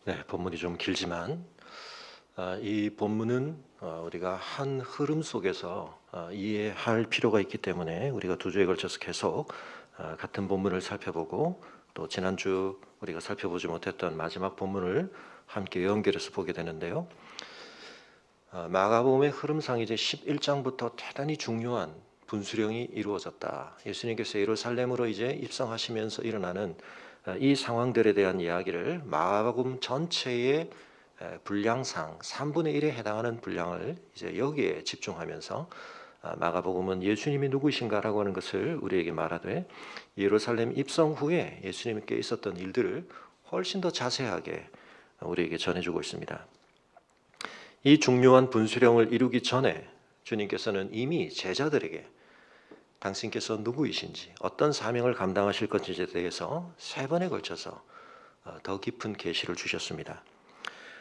네, 본문이 좀 길지만 이 본문은 우리가 한 흐름 속에서 이해할 필요가 있기 때문에 우리가 두 주에 걸쳐서 계속 같은 본문을 살펴보고 또 지난주 우리가 살펴보지 못했던 마지막 본문을 함께 연결해서 보게 되는데요. 마가복음의 흐름상 이제 11장부터 대단히 중요한 분수령이 이루어졌다. 예수님께서 예루살렘으로 이제 입성하시면서 일어나는 이 상황들에 대한 이야기를 마가복음 전체의 분량상 3분의 1에 해당하는 분량을 이제 여기에 집중하면서 마가복음은 예수님이 누구이신가라고 하는 것을 우리에게 말하되 예루살렘 입성 후에 예수님께 있었던 일들을 훨씬 더 자세하게 우리에게 전해주고 있습니다. 이 중요한 분수령을 이루기 전에 주님께서는 이미 제자들에게 당신께서 누구이신지 어떤 사명을 감당하실 것인지에 대해서 3번에 걸쳐서 더 깊은 계시를 주셨습니다.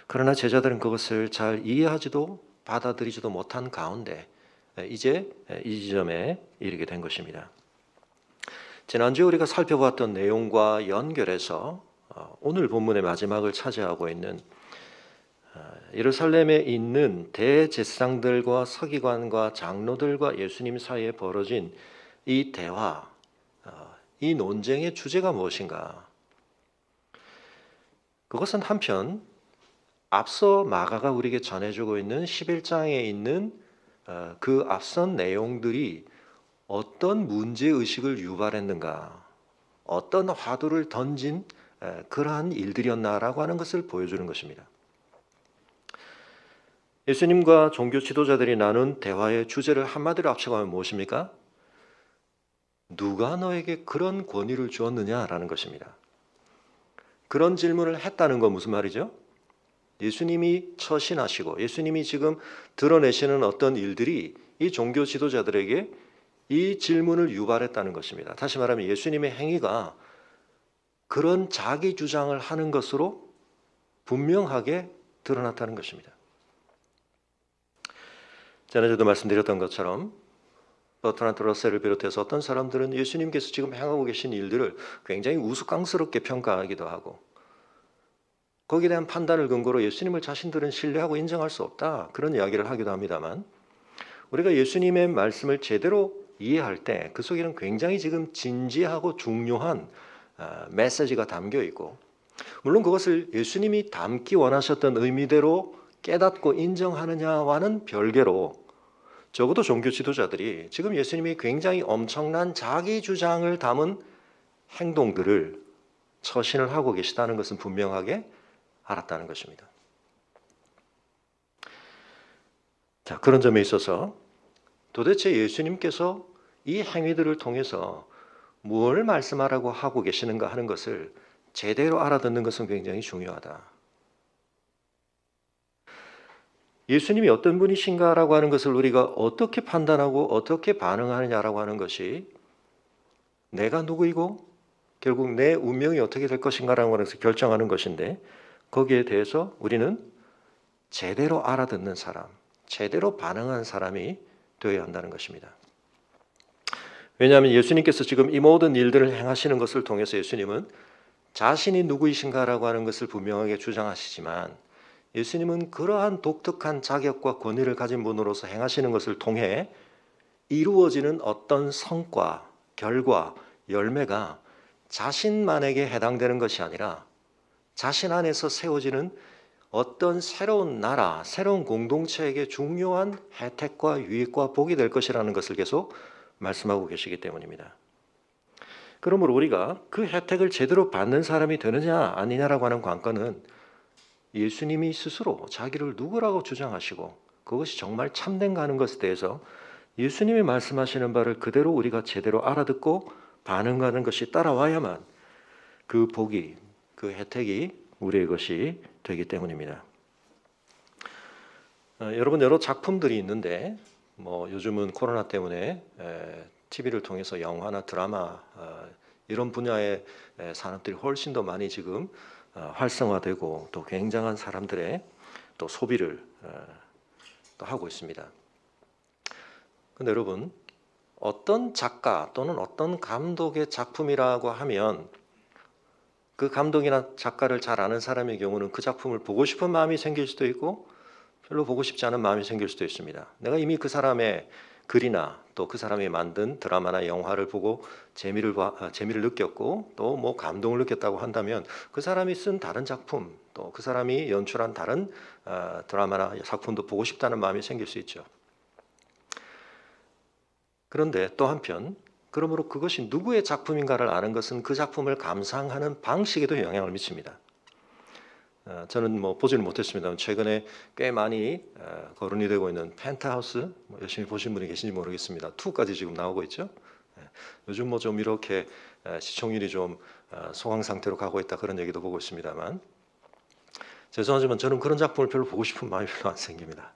그러나 제자들은 그것을 잘 이해하지도 받아들이지도 못한 가운데 이제 이 지점에 이르게 된 것입니다. 지난주에 우리가 살펴봤던 내용과 연결해서 오늘 본문의 마지막을 차지하고 있는 예루살렘에 있는 대제사장들과 서기관과 장로들과 예수님 사이에 벌어진 이 대화, 이 논쟁의 주제가 무엇인가? 그것은 한편 앞서 마가가 우리에게 전해주고 있는 11장에 있는 그 앞선 내용들이 어떤 문제의식을 유발했는가, 어떤 화두를 던진 그러한 일들이었나라고 하는 것을 보여주는 것입니다. 예수님과 종교 지도자들이 나눈 대화의 주제를 한마디로 합쳐가면 무엇입니까? 누가 너에게 그런 권위를 주었느냐라는 것입니다. 그런 질문을 했다는 건 무슨 말이죠? 예수님이 처신하시고 예수님이 지금 드러내시는 어떤 일들이 이 종교 지도자들에게 이 질문을 유발했다는 것입니다. 다시 말하면 예수님의 행위가 그런 자기 주장을 하는 것으로 분명하게 드러났다는 것입니다. 지난주도 말씀드렸던 것처럼 버트란드 러셀을 비롯해서 어떤 사람들은 예수님께서 지금 행하고 계신 일들을 굉장히 우스꽝스럽게 평가하기도 하고 거기에 대한 판단을 근거로 예수님을 자신들은 신뢰하고 인정할 수 없다 그런 이야기를 하기도 합니다만 우리가 예수님의 말씀을 제대로 이해할 때 그 속에는 굉장히 지금 진지하고 중요한 메시지가 담겨 있고 물론 그것을 예수님이 담기 원하셨던 의미대로 깨닫고 인정하느냐와는 별개로 적어도 종교 지도자들이 지금 예수님이 굉장히 엄청난 자기 주장을 담은 행동들을 처신을 하고 계시다는 것은 분명하게 알았다는 것입니다. 자, 그런 점에 있어서 도대체 예수님께서 이 행위들을 통해서 무엇을 말씀하라고 하고 계시는가 하는 것을 제대로 알아듣는 것은 굉장히 중요하다. 예수님이 어떤 분이신가라고 하는 것을 우리가 어떻게 판단하고 어떻게 반응하느냐라고 하는 것이 내가 누구이고 결국 내 운명이 어떻게 될 것인가라고 하는 것을 결정하는 것인데 거기에 대해서 우리는 제대로 알아듣는 사람, 제대로 반응하는 사람이 되어야 한다는 것입니다. 왜냐하면 예수님께서 지금 이 모든 일들을 행하시는 것을 통해서 예수님은 자신이 누구이신가라고 하는 것을 분명하게 주장하시지만 예수님은 그러한 독특한 자격과 권위를 가진 분으로서 행하시는 것을 통해 이루어지는 어떤 성과, 결과, 열매가 자신만에게 해당되는 것이 아니라 자신 안에서 세워지는 어떤 새로운 나라, 새로운 공동체에게 중요한 혜택과 유익과 복이 될 것이라는 것을 계속 말씀하고 계시기 때문입니다. 그러므로 우리가 그 혜택을 제대로 받는 사람이 되느냐 아니냐라고 하는 관건은 예수님이 스스로 자기를 누구라고 주장하시고 그것이 정말 참된가 하는 것에 대해서 예수님이 말씀하시는 바를 그대로 우리가 제대로 알아듣고 반응하는 것이 따라와야만 그 복이, 그 혜택이 우리의 것이 되기 때문입니다. 여러분 여러 작품들이 있는데 요즘은 코로나 때문에 TV를 통해서 영화나 드라마 이런 분야의 산업들이 훨씬 더 많이 지금 활성화되고 또 굉장한 사람들의 또 소비를 또 하고 있습니다. 근데 여러분 어떤 작가 또는 어떤 감독의 작품이라고 하면 그 감독이나 작가를 잘 아는 사람의 경우는 그 작품을 보고 싶은 마음이 생길 수도 있고 별로 보고 싶지 않은 마음이 생길 수도 있습니다. 내가 이미 그 사람의 글이나 또 그 사람이 만든 드라마나 영화를 보고 재미를 느꼈고 또 뭐 감동을 느꼈다고 한다면 그 사람이 쓴 다른 작품 또 그 사람이 연출한 다른 드라마나 작품도 보고 싶다는 마음이 생길 수 있죠. 그런데 또 한편 그러므로 그것이 누구의 작품인가를 아는 것은 그 작품을 감상하는 방식에도 영향을 미칩니다. 저는 뭐 보지는 못했습니다만 최근에 꽤 많이 거론이 되고 있는 펜트하우스 뭐 열심히 보신 분이 계신지 모르겠습니다. 2까지 지금 나오고 있죠. 요즘 뭐 좀 이렇게 시청률이 좀 소강 상태로 가고 있다 그런 얘기도 보고 있습니다만 죄송하지만 저는 그런 작품을 별로 보고 싶은 마음이 별로 안 생깁니다.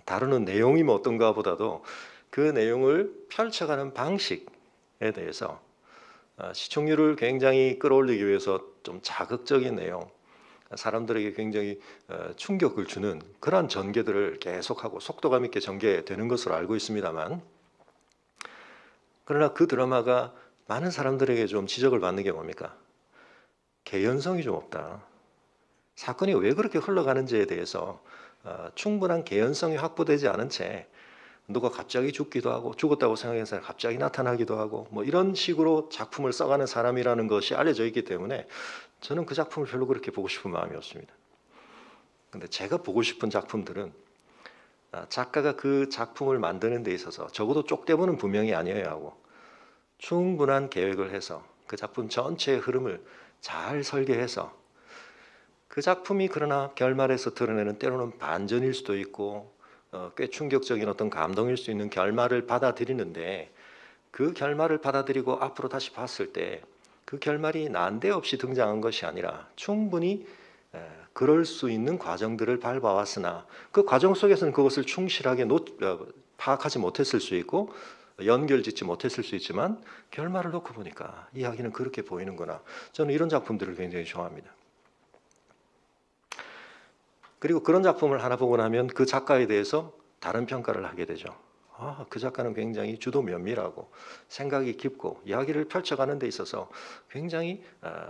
다루는 내용이 뭐 어떤가 보다도 그 내용을 펼쳐가는 방식에 대해서 시청률을 굉장히 끌어올리기 위해서 좀 자극적인 내용, 사람들에게 굉장히 충격을 주는 그러한 전개들을 계속하고 속도감 있게 전개되는 것으로 알고 있습니다만 그러나 그 드라마가 많은 사람들에게 좀 지적을 받는 게 뭡니까? 개연성이 좀 없다. 사건이 왜 그렇게 흘러가는지에 대해서 충분한 개연성이 확보되지 않은 채 누가 갑자기 죽기도 하고 죽었다고 생각해서 갑자기 나타나기도 하고 뭐 이런 식으로 작품을 써가는 사람이라는 것이 알려져 있기 때문에 저는 그 작품을 별로 그렇게 보고 싶은 마음이 없습니다. 근데 제가 보고 싶은 작품들은 작가가 그 작품을 만드는 데 있어서 적어도 쪽대보는 분명히 아니어야 하고 충분한 계획을 해서 그 작품 전체의 흐름을 잘 설계해서 그 작품이 그러나 결말에서 드러내는 때로는 반전일 수도 있고 꽤 충격적인 어떤 감동일 수 있는 결말을 받아들이는데 그 결말을 받아들이고 앞으로 다시 봤을 때 그 결말이 난데없이 등장한 것이 아니라 충분히 그럴 수 있는 과정들을 밟아왔으나 그 과정 속에서는 그것을 충실하게 파악하지 못했을 수 있고 연결짓지 못했을 수 있지만 결말을 놓고 보니까 이야기는 그렇게 보이는구나. 저는 이런 작품들을 굉장히 좋아합니다. 그리고 그런 작품을 하나 보고 나면 그 작가에 대해서 다른 평가를 하게 되죠. 그 작가는 굉장히 주도 면밀하고 생각이 깊고 이야기를 펼쳐가는 데 있어서 굉장히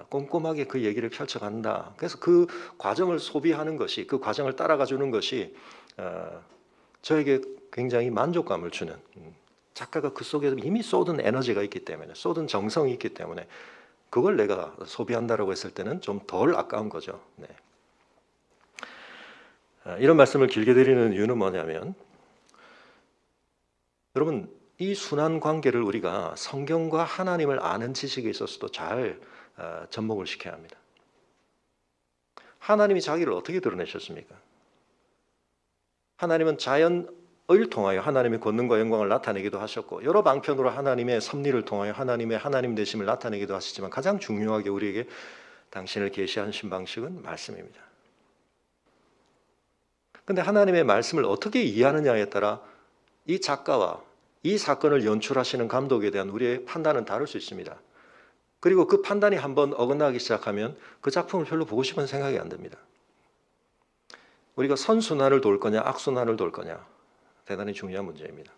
꼼꼼하게 그 얘기를 펼쳐간다. 그래서 그 과정을 소비하는 것이 그 과정을 따라가 주는 것이 저에게 굉장히 만족감을 주는 작가가 그 속에 이미 쏟은 에너지가 있기 때문에 쏟은 정성이 있기 때문에 그걸 내가 소비한다라고 했을 때는 좀 덜 아까운 거죠. 네. 이런 말씀을 길게 드리는 이유는 뭐냐면 여러분 이 순환 관계를 우리가 성경과 하나님을 아는 지식에 있어서도 잘 접목을 시켜야 합니다. 하나님이 자기를 어떻게 드러내셨습니까? 하나님은 자연을 통하여 하나님의 권능과 영광을 나타내기도 하셨고 여러 방편으로 하나님의 섭리를 통하여 하나님의 하나님 되심을 나타내기도 하시지만 가장 중요하게 우리에게 당신을 계시하신 방식은 말씀입니다. 그런데 하나님의 말씀을 어떻게 이해하느냐에 따라 이 작가와 이 사건을 연출하시는 감독에 대한 우리의 판단은 다를 수 있습니다. 그리고 그 판단이 한번 어긋나기 시작하면 그 작품을 별로 보고 싶은 생각이 안 듭니다. 우리가 선순환을 돌 거냐 악순환을 돌 거냐 대단히 중요한 문제입니다.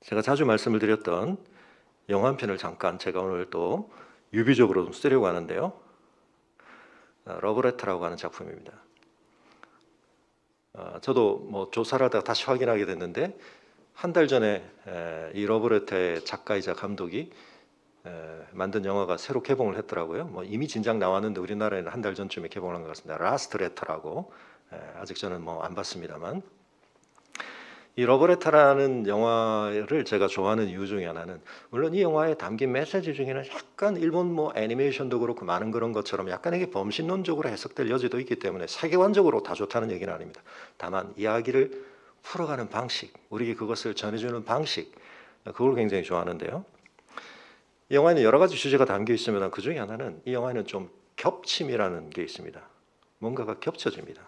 제가 자주 말씀을 드렸던 영화 한 편을 잠깐 제가 오늘 또 유비적으로 좀 쓰려고 하는데요. 러브레터라고 하는 작품입니다. 저도 뭐 조사를 하다가 다시 확인하게 됐는데 한 달 전에 이 러브레터의 작가이자 감독이 만든 영화가 새로 개봉을 했더라고요. 뭐 이미 진작 나왔는데 우리나라에는 한 달 전쯤에 개봉한 것 같습니다. 라스트 레터라고 아직 저는 뭐 안 봤습니다만 이 러브레터라는 영화를 제가 좋아하는 이유 중에 하나는 물론 이 영화에 담긴 메시지 중에는 약간 일본 뭐 애니메이션도 그렇고 많은 그런 것처럼 약간 이게 범신론적으로 해석될 여지도 있기 때문에 세계관적으로 다 좋다는 얘기는 아닙니다. 다만 이야기를 풀어가는 방식, 우리에게 그것을 전해주는 방식 그걸 굉장히 좋아하는데요. 이 영화에는 여러 가지 주제가 담겨 있으면 그 중에 하나는 이 영화에는 좀 겹침이라는 게 있습니다. 뭔가가 겹쳐집니다.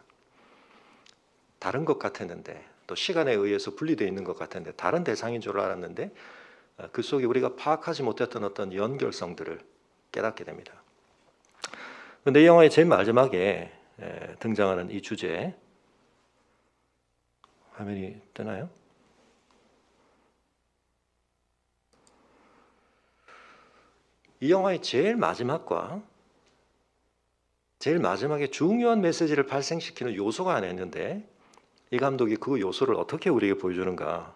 다른 것 같았는데 또 시간에 의해서 분리되어 있는 것 같았는데 다른 대상인 줄 알았는데 그 속에 우리가 파악하지 못했던 어떤 연결성들을 깨닫게 됩니다. 그런데 이 영화의 제일 마지막에 등장하는 이 주제 화면이 뜨나요? 이 영화의 제일 마지막과 제일 마지막에 중요한 메시지를 발생시키는 요소가 하나 있는데 이 감독이 그 요소를 어떻게 우리에게 보여주는가?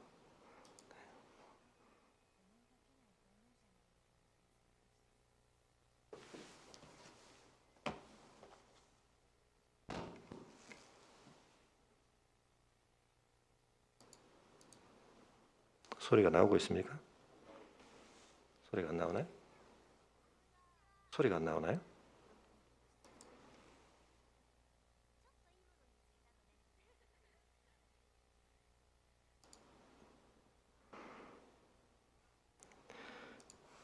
소리가 나오고 있습니까? 소리가 안 나오나요? 소리가 안 나오나요?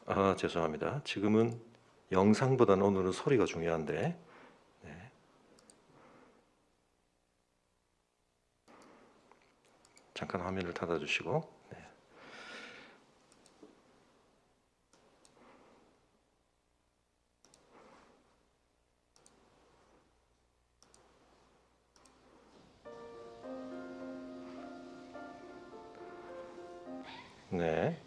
아, 죄송합니다. 지금은 영상보다는 오늘은 소리가 중요한데 네. 잠깐 화면을 닫아주시고 네. 네.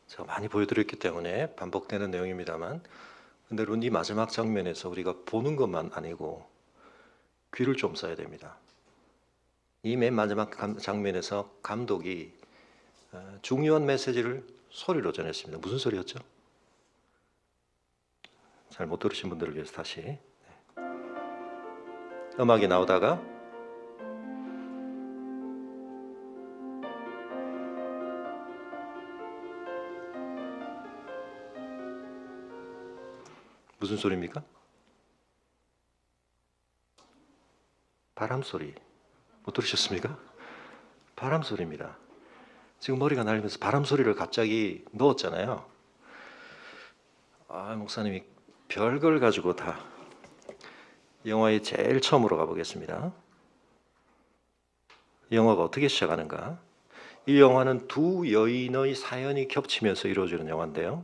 제가 많이 보여드렸기 때문에 반복되는 내용입니다만 근데 룬이 마지막 장면에서 우리가 보는 것만 아니고 귀를 좀 써야 됩니다. 이 맨 마지막 장면에서 감독이 중요한 메시지를 소리로 전했습니다. 무슨 소리였죠? 잘 못 들으신 분들을 위해서 다시 네. 음악이 나오다가 무슨 소리입니까? 바람 소리. 못 들으셨습니까? 바람 소리입니다. 지금 머리가 날리면서 바람 소리를 갑자기 넣었잖아요. 아, 목사님이 별걸 가지고 다 영화에 제일 처음으로 가보겠습니다. 이 영화가 어떻게 시작하는가? 이 영화는 두 여인의 사연이 겹치면서 이루어지는 영화인데요.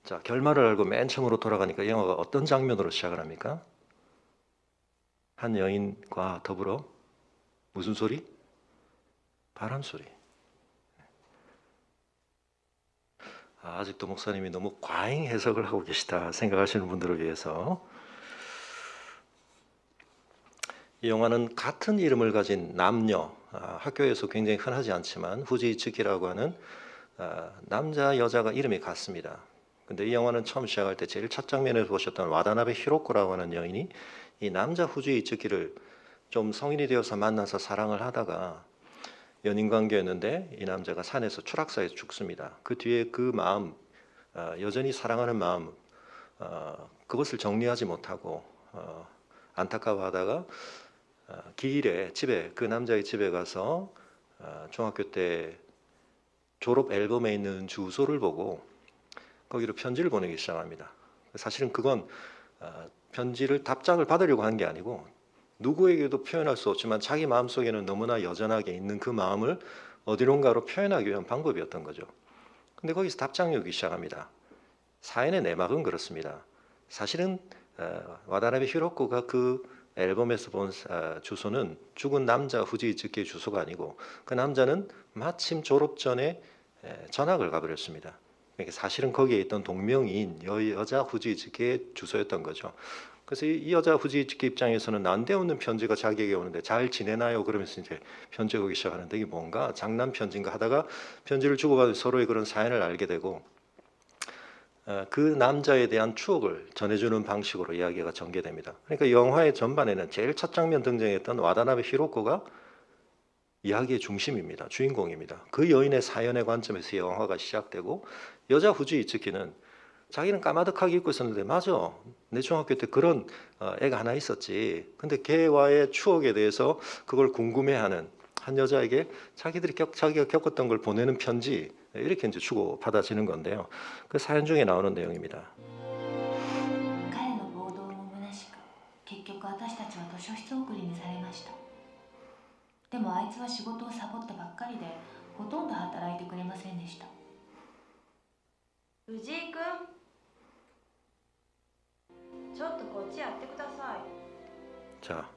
자, 결말을 알고 맨 처음으로 돌아가니까 이 영화가 어떤 장면으로 시작을 합니까? 한 여인과 더불어 무슨 소리? 바람 소리. 아, 아직도 목사님이 너무 과잉 해석을 하고 계시다 생각하시는 분들을 위해서 이 영화는 같은 이름을 가진 남녀, 학교에서 굉장히 흔하지 않지만 후지츠키라고 하는 남자 여자가 이름이 같습니다. 근데 이 영화는 처음 시작할 때 제일 첫 장면에서 보셨던 와다나베 히로코라고 하는 여인이 이 남자 후지츠키를 좀 성인이 되어서 만나서 사랑을 하다가 연인 관계였는데 이 남자가 산에서 추락사에서 죽습니다. 그 뒤에 그 마음, 여전히 사랑하는 마음, 그것을 정리하지 못하고 안타까워하다가 길에 집에 그 남자의 집에 가서 중학교 때 졸업 앨범에 있는 주소를 보고 거기로 편지를 보내기 시작합니다. 사실은 그건 편지를 답장을 받으려고 한 게 아니고 누구에게도 표현할 수 없지만 자기 마음속에는 너무나 여전하게 있는 그 마음을 어디론가로 표현하기 위한 방법이었던 거죠. 근데 거기서 답장이 오기 시작합니다. 사연의 내막은 그렇습니다. 사실은 와다나베 히로코가 그 앨범에서 본 주소는 죽은 남자 후지츠키의 주소가 아니고 그 남자는 마침 졸업 전에 전학을 가버렸습니다. 그러니까 사실은 거기에 있던 동명이인 여자 후지츠키의 주소였던 거죠. 그래서 이 여자 후지츠키 입장에서는 난데없는 편지가 자기에게 오는데 잘 지내나요? 그러면서 이제 편지 오기 시작하는데 이게 뭔가 장난 편지인가 하다가 편지를 주고받은 서로의 그런 사연을 알게 되고 그 남자에 대한 추억을 전해주는 방식으로 이야기가 전개됩니다. 그러니까 영화의 전반에는 제일 첫 장면 등장했던 와다나베 히로코가 이야기의 중심입니다. 주인공입니다. 그 여인의 사연의 관점에서 영화가 시작되고 여자 후지 이츠키는 자기는 까마득하게 입고 있었는데 맞아 내 중학교 때 그런 애가 하나 있었지. 근데 걔와의 추억에 대해서 그걸 궁금해하는 한 여자에게 자기가 겪었던 걸 보내는 편지 이렇게 이제 주고 받아지는 건데요. 그 사연 중에 나오는 내용입니다. 彼の暴動も虚しく、結局私たちは図書室送りにされました。でもあいつは仕事をサボってばっかりで、ほとんど働いてくれませんでした。藤井君、ちょっとこっちやってください。 자,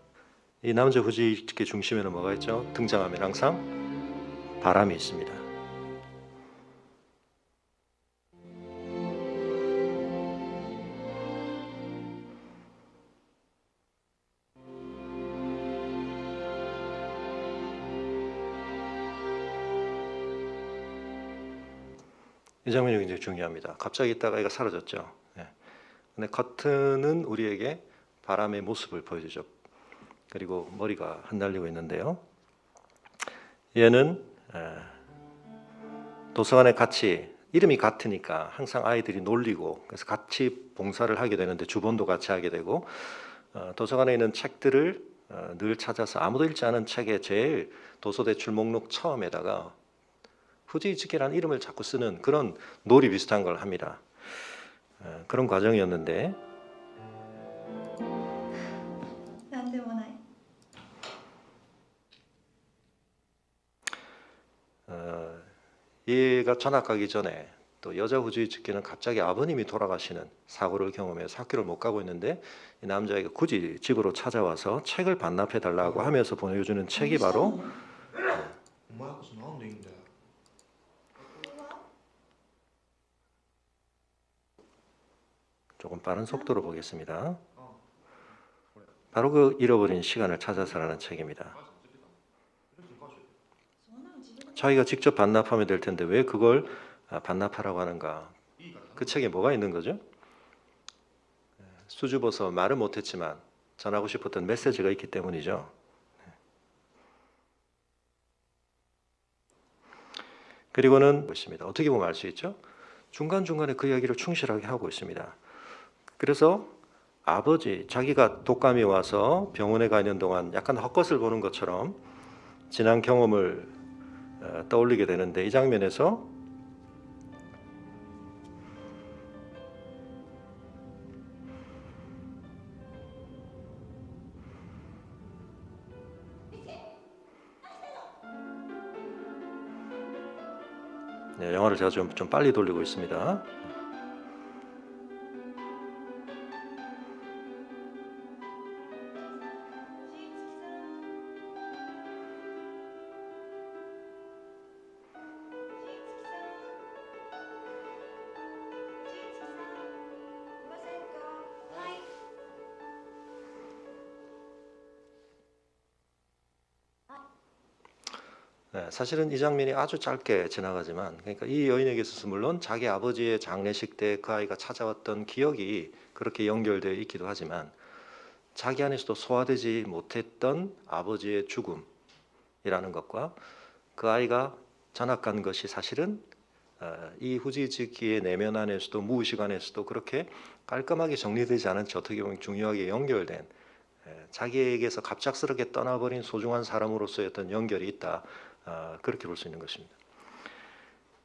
이 남자 후지의 중심에는 뭐가 있죠? 등장하면 항상 바람이 있습니다. 이 장면이 굉장히 중요합니다. 갑자기 있다가 얘가 사라졌죠. 근데 커튼은 우리에게 바람의 모습을 보여주죠. 그리고 머리가 흩날리고 있는데요. 얘는 도서관에 같이 이름이 같으니까 항상 아이들이 놀리고 그래서 같이 봉사를 하게 되는데 주본도 같이 하게 되고 도서관에 있는 책들을 늘 찾아서 아무도 읽지 않은 책의 제일 도서대출 목록 처음에다가 후지이츠키라는 이름을 자꾸 쓰는 그런 놀이 비슷한 걸 합니다. 그런 과정이었는데 なんでもない。 얘가 전학 가기 전에 또 여자 후지이츠키는 갑자기 아버님이 돌아가시는 사고를 경험해서 학교를 못 가고 있는데 이 남자애가 굳이 집으로 찾아와서 책을 반납해 달라고 하면서 보내주는 책이 바로 お前こそなんでいいんだよ。 조금 빠른 속도로 보겠습니다. 바로 그 잃어버린 시간을 찾아서라는 책입니다. 자기가 직접 반납하면 될 텐데 왜 그걸 반납하라고 하는가? 그 책에 뭐가 있는 거죠? 수줍어서 말을 못했지만 전하고 싶었던 메시지가 있기 때문이죠. 그리고는 있습니다. 어떻게 보면 알 수 있죠? 중간중간에 그 이야기를 충실하게 하고 있습니다. 그래서 아버지, 자기가 독감이 와서 병원에 가 있는 동안 약간 헛것을 보는 것처럼 지난 경험을 떠올리게 되는데 이 장면에서 영화를 제가 좀 빨리 돌리고 있습니다. 사실은 이 장면이 아주 짧게 지나가지만 그러니까 이 여인에게 있어서 물론 자기 아버지의 장례식 때 그 아이가 찾아왔던 기억이 그렇게 연결되어 있기도 하지만 자기 안에서도 소화되지 못했던 아버지의 죽음이라는 것과 그 아이가 전학 간 것이 사실은 이 후지즈키의 내면 안에서도 무의식 안에서도 그렇게 깔끔하게 정리되지 않은 채 어떻게 보면 중요하게 연결된 자기에게서 갑작스럽게 떠나버린 소중한 사람으로서의 어떤 연결이 있다. 그렇게 볼 수 있는 것입니다.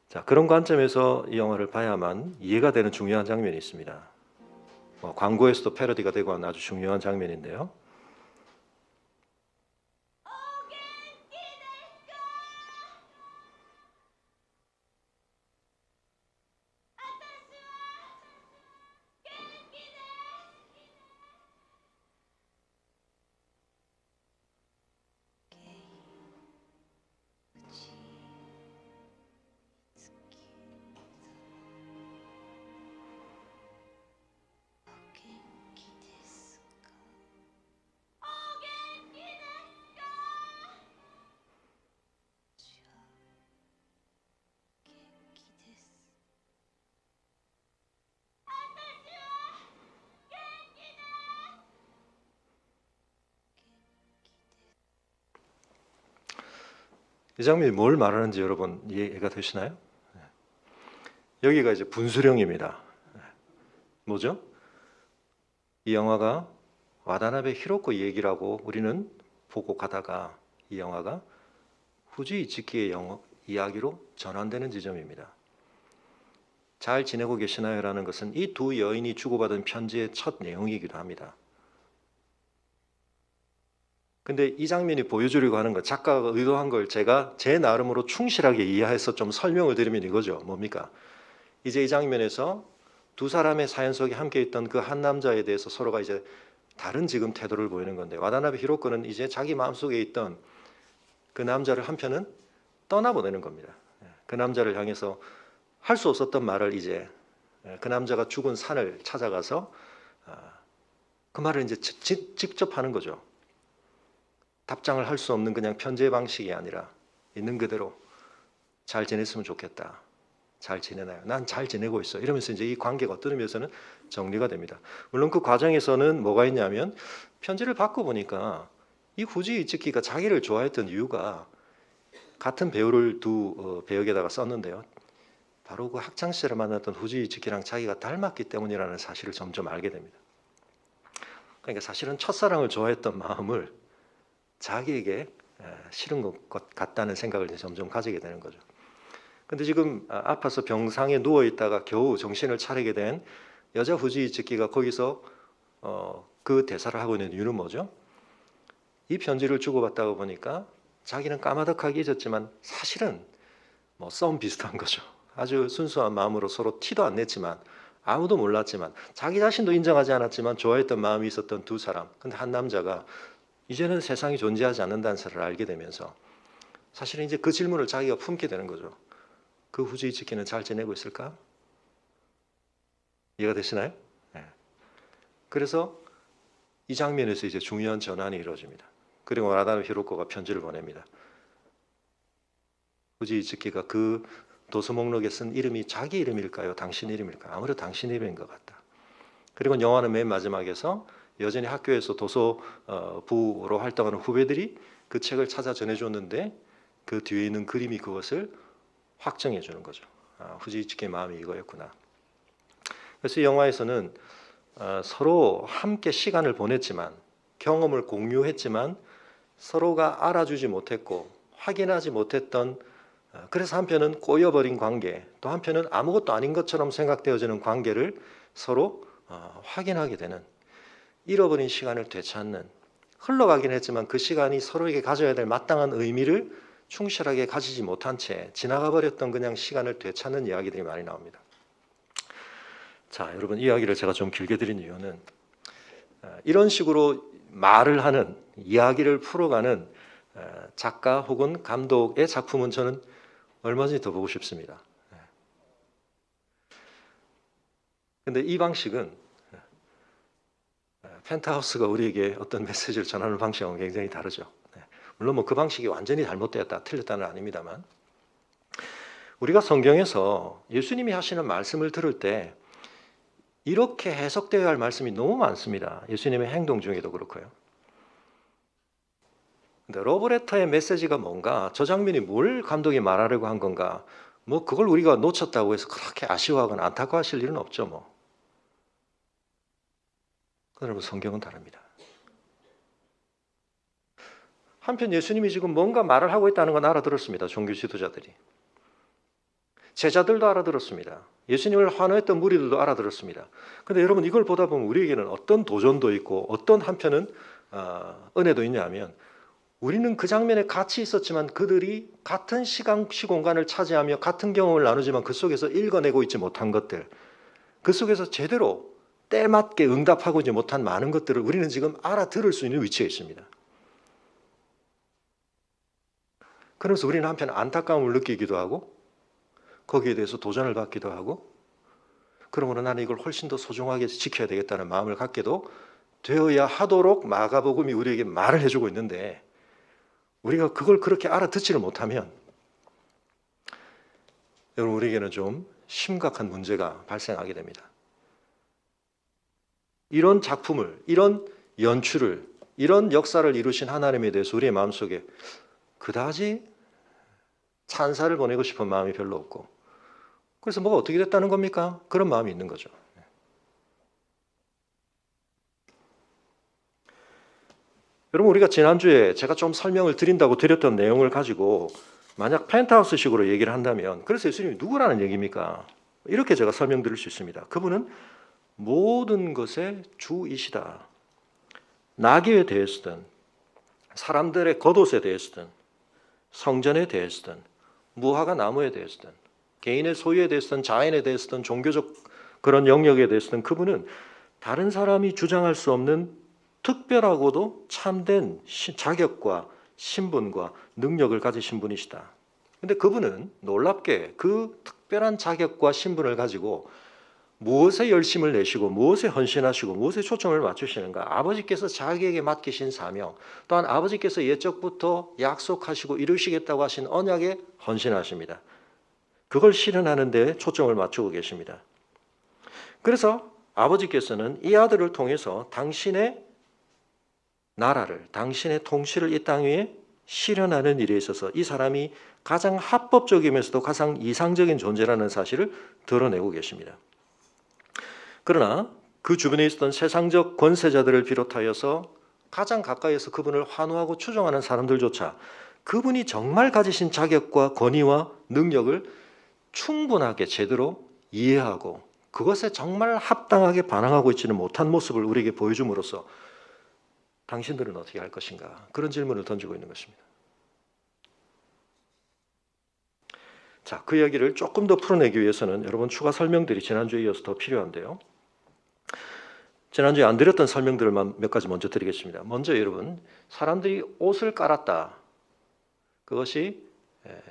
자, 그런 관점에서 이 영화를 봐야만 이해가 되는 중요한 장면이 있습니다. 광고에서도 패러디가 되고 하는 아주 중요한 장면인데요. 이 장면이 뭘 말하는지 여러분 이해가 되시나요? 여기가 이제 분수령입니다. 뭐죠? 이 영화가 와다나베 히로코 얘기라고 우리는 보고 가다가 이 영화가 후지 이츠키의 이야기로 전환되는 지점입니다. 잘 지내고 계시나요? 라는 것은 이 두 여인이 주고받은 편지의 첫 내용이기도 합니다. 근데 이 장면이 보여주려고 하는 것, 작가가 의도한 걸 제가 제 나름으로 충실하게 이해해서 좀 설명을 드리면 이거죠. 뭡니까? 이제 이 장면에서 두 사람의 사연 속에 함께 있던 그 한 남자에 대해서 서로가 이제 다른 지금 태도를 보이는 건데, 와다나베 히로코는 이제 자기 마음속에 있던 그 남자를 한편은 떠나보내는 겁니다. 그 남자를 향해서 할 수 없었던 말을 이제 그 남자가 죽은 산을 찾아가서 그 말을 이제 직접 하는 거죠. 답장을 할 수 없는 그냥 편지의 방식이 아니라 있는 그대로 잘 지냈으면 좋겠다. 잘 지내나요? 난 잘 지내고 있어. 이러면서 이제 이 관계가 어떤 의미에서는 정리가 됩니다. 물론 그 과정에서는 뭐가 있냐면 편지를 받고 보니까 이 후지 이츠키가 자기를 좋아했던 이유가 같은 배우를 두 배역에다가 썼는데요. 바로 그 학창 시절에 만났던 후지 이츠키랑 자기가 닮았기 때문이라는 사실을 점점 알게 됩니다. 그러니까 사실은 첫사랑을 좋아했던 마음을 자기에게 싫은 것 같다는 생각을 점점 가지게 되는 거죠. 근데 지금 아파서 병상에 누워 있다가 겨우 정신을 차리게 된 여자 후지 이츠키가 거기서 그 대사를 하고 있는 이유는 뭐죠? 이 편지를 주고받다가 보니까 자기는 까마득하게 잊었지만 사실은 뭐 썸 비슷한 거죠. 아주 순수한 마음으로 서로 티도 안 냈지만 아무도 몰랐지만 자기 자신도 인정하지 않았지만 좋아했던 마음이 있었던 두 사람. 근데 한 남자가 이제는 세상이 존재하지 않는다는 사실을 알게 되면서 사실은 이제 그 질문을 자기가 품게 되는 거죠. 그 후지 이츠키는 잘 지내고 있을까? 이해가 되시나요? 네. 그래서 이 장면에서 이제 중요한 전환이 이루어집니다. 그리고 와다나베 히로코가 편지를 보냅니다. 후지 이츠키가 그 도서 목록에 쓴 이름이 자기 이름일까요? 당신 이름일까요? 아무래도 당신 이름인 것 같다. 그리고 영화는 맨 마지막에서 여전히 학교에서 도서부로 활동하는 후배들이 그 책을 찾아 전해줬는데 그 뒤에 있는 그림이 그것을 확정해 주는 거죠. 후지 이츠키의 마음이 이거였구나. 그래서 이 영화에서는 서로 함께 시간을 보냈지만 경험을 공유했지만 서로가 알아주지 못했고 확인하지 못했던 그래서 한편은 꼬여버린 관계 또 한편은 아무것도 아닌 것처럼 생각되어지는 관계를 서로 확인하게 되는 잃어버린 시간을 되찾는 흘러가긴 했지만 그 시간이 서로에게 가져야 될 마땅한 의미를 충실하게 가지지 못한 채 지나가 버렸던 그냥 시간을 되찾는 이야기들이 많이 나옵니다. 자, 여러분 이야기를 제가 좀 길게 드린 이유는 이런 식으로 말을 하는 이야기를 풀어가는 작가 혹은 감독의 작품은 저는 얼마든지 더 보고 싶습니다. 근데 이 방식은 펜트하우스가 우리에게 어떤 메시지를 전하는 방식하고 굉장히 다르죠. 물론 뭐 그 방식이 완전히 잘못되었다, 틀렸다는 아닙니다만 우리가 성경에서 예수님이 하시는 말씀을 들을 때 이렇게 해석되어야 할 말씀이 너무 많습니다. 예수님의 행동 중에도 그렇고요. 근데 러브레터의 메시지가 뭔가, 저 장면이 뭘 감독이 말하려고 한 건가, 뭐 그걸 우리가 놓쳤다고 해서 그렇게 아쉬워하거나 안타까워하실 일은 없죠. 뭐. 여러분 성경은 다릅니다. 한편 예수님이 지금 뭔가 말을 하고 있다는 건 알아들었습니다. 종교 지도자들이. 제자들도 알아들었습니다. 예수님을 환호했던 무리들도 알아들었습니다. 그런데 여러분 이걸 보다 보면 우리에게는 어떤 도전도 있고 어떤 한편은 은혜도 있냐면 우리는 그 장면에 같이 있었지만 그들이 같은 시공간을 차지하며 같은 경험을 나누지만 그 속에서 읽어내고 있지 못한 것들, 그 속에서 제대로 때맞게 응답하고 있지 못한 많은 것들을 우리는 지금 알아들을 수 있는 위치에 있습니다. 그러면서 우리는 한편 안타까움을 느끼기도 하고 거기에 대해서 도전을 받기도 하고 그러므로 나는 이걸 훨씬 더 소중하게 지켜야 되겠다는 마음을 갖게도 되어야 하도록 마가복음이 우리에게 말을 해주고 있는데 우리가 그걸 그렇게 알아듣지를 못하면 여러분 우리에게는 좀 심각한 문제가 발생하게 됩니다. 이런 작품을, 이런 연출을, 이런 역사를 이루신 하나님에 대해서 우리의 마음속에 그다지 찬사를 보내고 싶은 마음이 별로 없고, 그래서 뭐가 어떻게 됐다는 겁니까? 그런 마음이 있는 거죠. 여러분, 우리가 지난주에 제가 좀 설명을 드린다고 드렸던 내용을 가지고 만약 펜트하우스식으로 얘기를 한다면, 그래서 예수님이 누구라는 얘기입니까? 이렇게 제가 설명드릴 수 있습니다. 그분은 모든 것의 주이시다. 나귀에 대해서든 사람들의 겉옷에 대해서든 성전에 대해서든 무화과 나무에 대해서든 개인의 소유에 대해서든 자연에 대해서든 종교적 그런 영역에 대해서든 그분은 다른 사람이 주장할 수 없는 특별하고도 참된 자격과 신분과 능력을 가지신 분이시다. 근데 그분은 놀랍게 그 특별한 자격과 신분을 가지고 무엇에 열심을 내시고 무엇에 헌신하시고 무엇에 초점을 맞추시는가? 아버지께서 자기에게 맡기신 사명, 또한 아버지께서 예적부터 약속하시고 이루시겠다고 하신 언약에 헌신하십니다. 그걸 실현하는 데 초점을 맞추고 계십니다. 그래서 아버지께서는 이 아들을 통해서 당신의 나라를, 당신의 통치를 이 땅 위에 실현하는 일에 있어서 이 사람이 가장 합법적이면서도 가장 이상적인 존재라는 사실을 드러내고 계십니다. 그러나 그 주변에 있었던 세상적 권세자들을 비롯하여서 가장 가까이에서 그분을 환호하고 추종하는 사람들조차 그분이 정말 가지신 자격과 권위와 능력을 충분하게 제대로 이해하고 그것에 정말 합당하게 반항하고 있지는 못한 모습을 우리에게 보여줌으로써 당신들은 어떻게 할 것인가? 그런 질문을 던지고 있는 것입니다. 자, 그 이야기를 조금 더 풀어내기 위해서는 여러분 추가 설명들이 지난주에 이어서 더 필요한데요. 지난주에 안 드렸던 설명들을 몇 가지 먼저 드리겠습니다. 먼저 여러분, 사람들이 옷을 깔았다. 그것이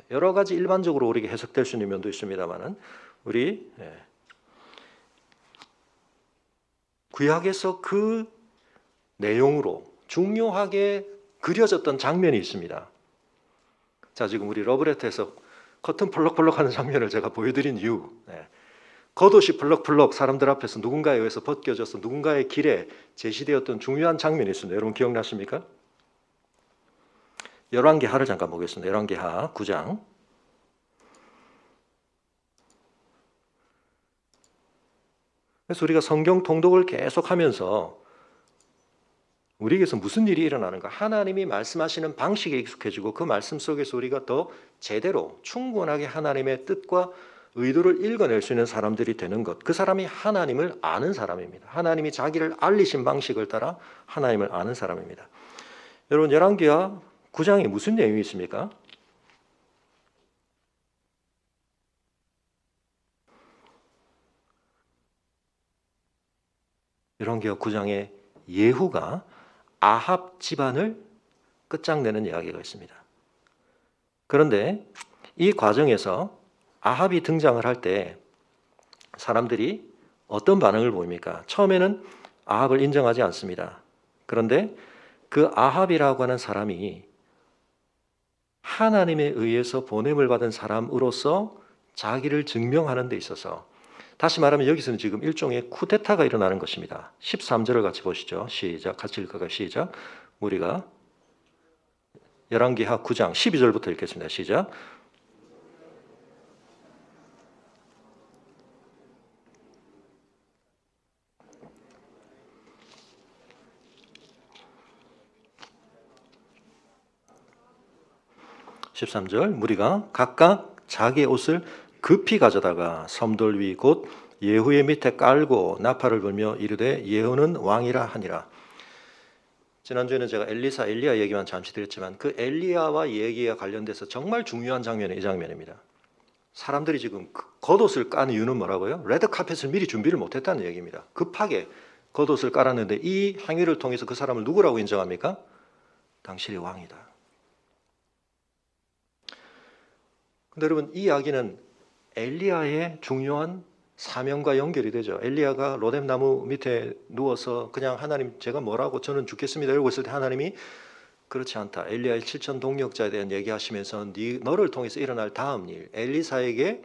여러 가지 일반적으로 우리에게 해석될 수 있는 면도 있습니다만은 우리 구약에서 그 내용으로 중요하게 그려졌던 장면이 있습니다. 자, 지금 우리 러브레터에서 커튼 펄럭펄럭하는 장면을 제가 보여드린 이유, 겉옷이 펄럭펄럭 사람들 앞에서 누군가에 의해서 벗겨져서 누군가의 길에 제시되었던 중요한 장면이 있습니다. 여러분 기억나십니까? 열왕기하를 잠깐 보겠습니다. 열왕기하 9장. 그래서 우리가 성경 통독을 계속하면서 우리에게서 무슨 일이 일어나는가? 하나님이 말씀하시는 방식에 익숙해지고 그 말씀 속에서 우리가 더 제대로 충분하게 하나님의 뜻과 의도를 읽어낼 수 있는 사람들이 되는 것. 그 사람이 하나님을 아는 사람입니다. 하나님이 자기를 알리신 방식을 따라 하나님을 아는 사람입니다. 여러분 열왕기하 9장에 무슨 내용이 있습니까? 열왕기하 9장에 예후가 아합 집안을 끝장내는 이야기가 있습니다. 그런데 이 과정에서 아합이 등장을 할 때 사람들이 어떤 반응을 보입니까? 처음에는 아합을 인정하지 않습니다. 그런데 그 아합이라고 하는 사람이 하나님에 의해서 보냄을 받은 사람으로서 자기를 증명하는 데 있어서, 다시 말하면 여기서는 지금 일종의 쿠데타가 일어나는 것입니다. 13절을 같이 보시죠. 시작. 같이 읽을까요? 시작. 우리가 열왕기하 9장 12절부터 읽겠습니다. 시작. (13절) 무리가 각각 자기의 옷을 급히 가져다가 섬돌 위 곧 예후의 밑에 깔고 나팔을 불며 이르되 예후는 왕이라 하니라. 지난주에는 제가 엘리야 얘기만 잠시 드렸지만 그 엘리야와 얘기와 관련돼서 정말 중요한 장면이 이 장면입니다. 사람들이 지금 겉옷을 깐 이유는 뭐라고요? 레드카펫을 미리 준비를 못했다는 얘기입니다. 급하게 겉옷을 깔았는데 이 행위를 통해서 그 사람을 누구라고 인정합니까? 당신이 왕이다. 근데 여러분 이 이야기는 엘리야의 중요한 사명과 연결이 되죠. 엘리야가 로뎀나무 밑에 누워서 그냥 하나님 제가 뭐라고 저는 죽겠습니다 이러고 있을 때 하나님이 그렇지 않다. 엘리야의 7천 동력자에 대한 얘기하시면서 너를 통해서 일어날 다음 일 엘리사에게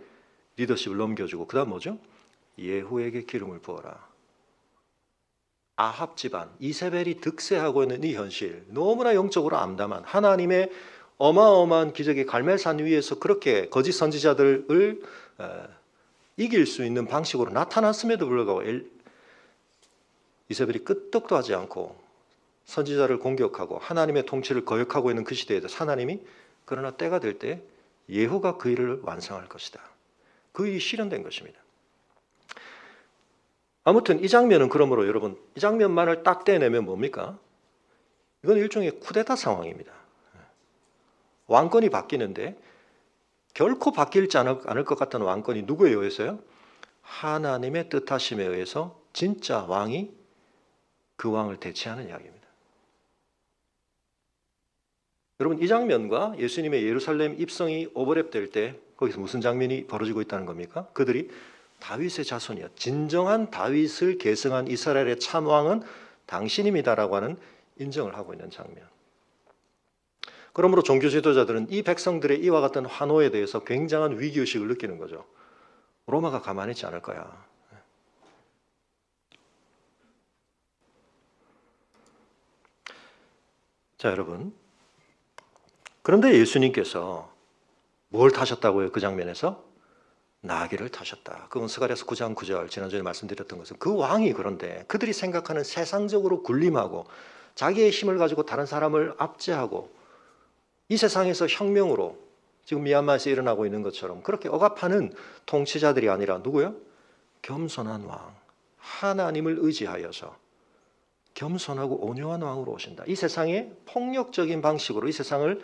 리더십을 넘겨주고 그 다음 뭐죠? 예후에게 기름을 부어라. 아합 집안 이세벨이 득세하고 있는 이 현실, 너무나 영적으로 암담한 하나님의 어마어마한 기적이 갈멜산 위에서 그렇게 거짓 선지자들을 이길 수 있는 방식으로 나타났음에도 불구하고 이세벨이 끄떡도 하지 않고 선지자를 공격하고 하나님의 통치를 거역하고 있는 그 시대에도 하나님이 그러나 때가 될 때 예후가 그 일을 완성할 것이다. 그 일이 실현된 것입니다. 아무튼 이 장면은 그러므로 여러분 이 장면만을 딱 떼내면 뭡니까? 이건 일종의 쿠데타 상황입니다. 왕권이 바뀌는데 결코 바뀌지 않을 것 같은 왕권이 누구에 의해서요? 하나님의 뜻하심에 의해서 진짜 왕이 그 왕을 대체하는 이야기입니다. 여러분 이 장면과 예수님의 예루살렘 입성이 오버랩될 때 거기서 무슨 장면이 벌어지고 있다는 겁니까? 그들이 다윗의 자손이야. 진정한 다윗을 계승한 이스라엘의 참 왕은 당신입니다라고 하는 인정을 하고 있는 장면. 그러므로 종교 지도자들은 이 백성들의 이와 같은 환호에 대해서 굉장한 위기의식을 느끼는 거죠. 로마가 가만히 있지 않을 거야. 자, 여러분. 그런데 예수님께서 뭘 타셨다고요? 그 장면에서? 나귀를 타셨다. 그건 스가랴서 9장 9절 지난주에 말씀드렸던 것은 그 왕이 그런데 그들이 생각하는 세상적으로 군림하고 자기의 힘을 가지고 다른 사람을 압제하고 이 세상에서 혁명으로 지금 미얀마에서 일어나고 있는 것처럼 그렇게 억압하는 통치자들이 아니라 누구요? 겸손한 왕, 하나님을 의지하여서 겸손하고 온유한 왕으로 오신다. 이 세상에 폭력적인 방식으로 이 세상을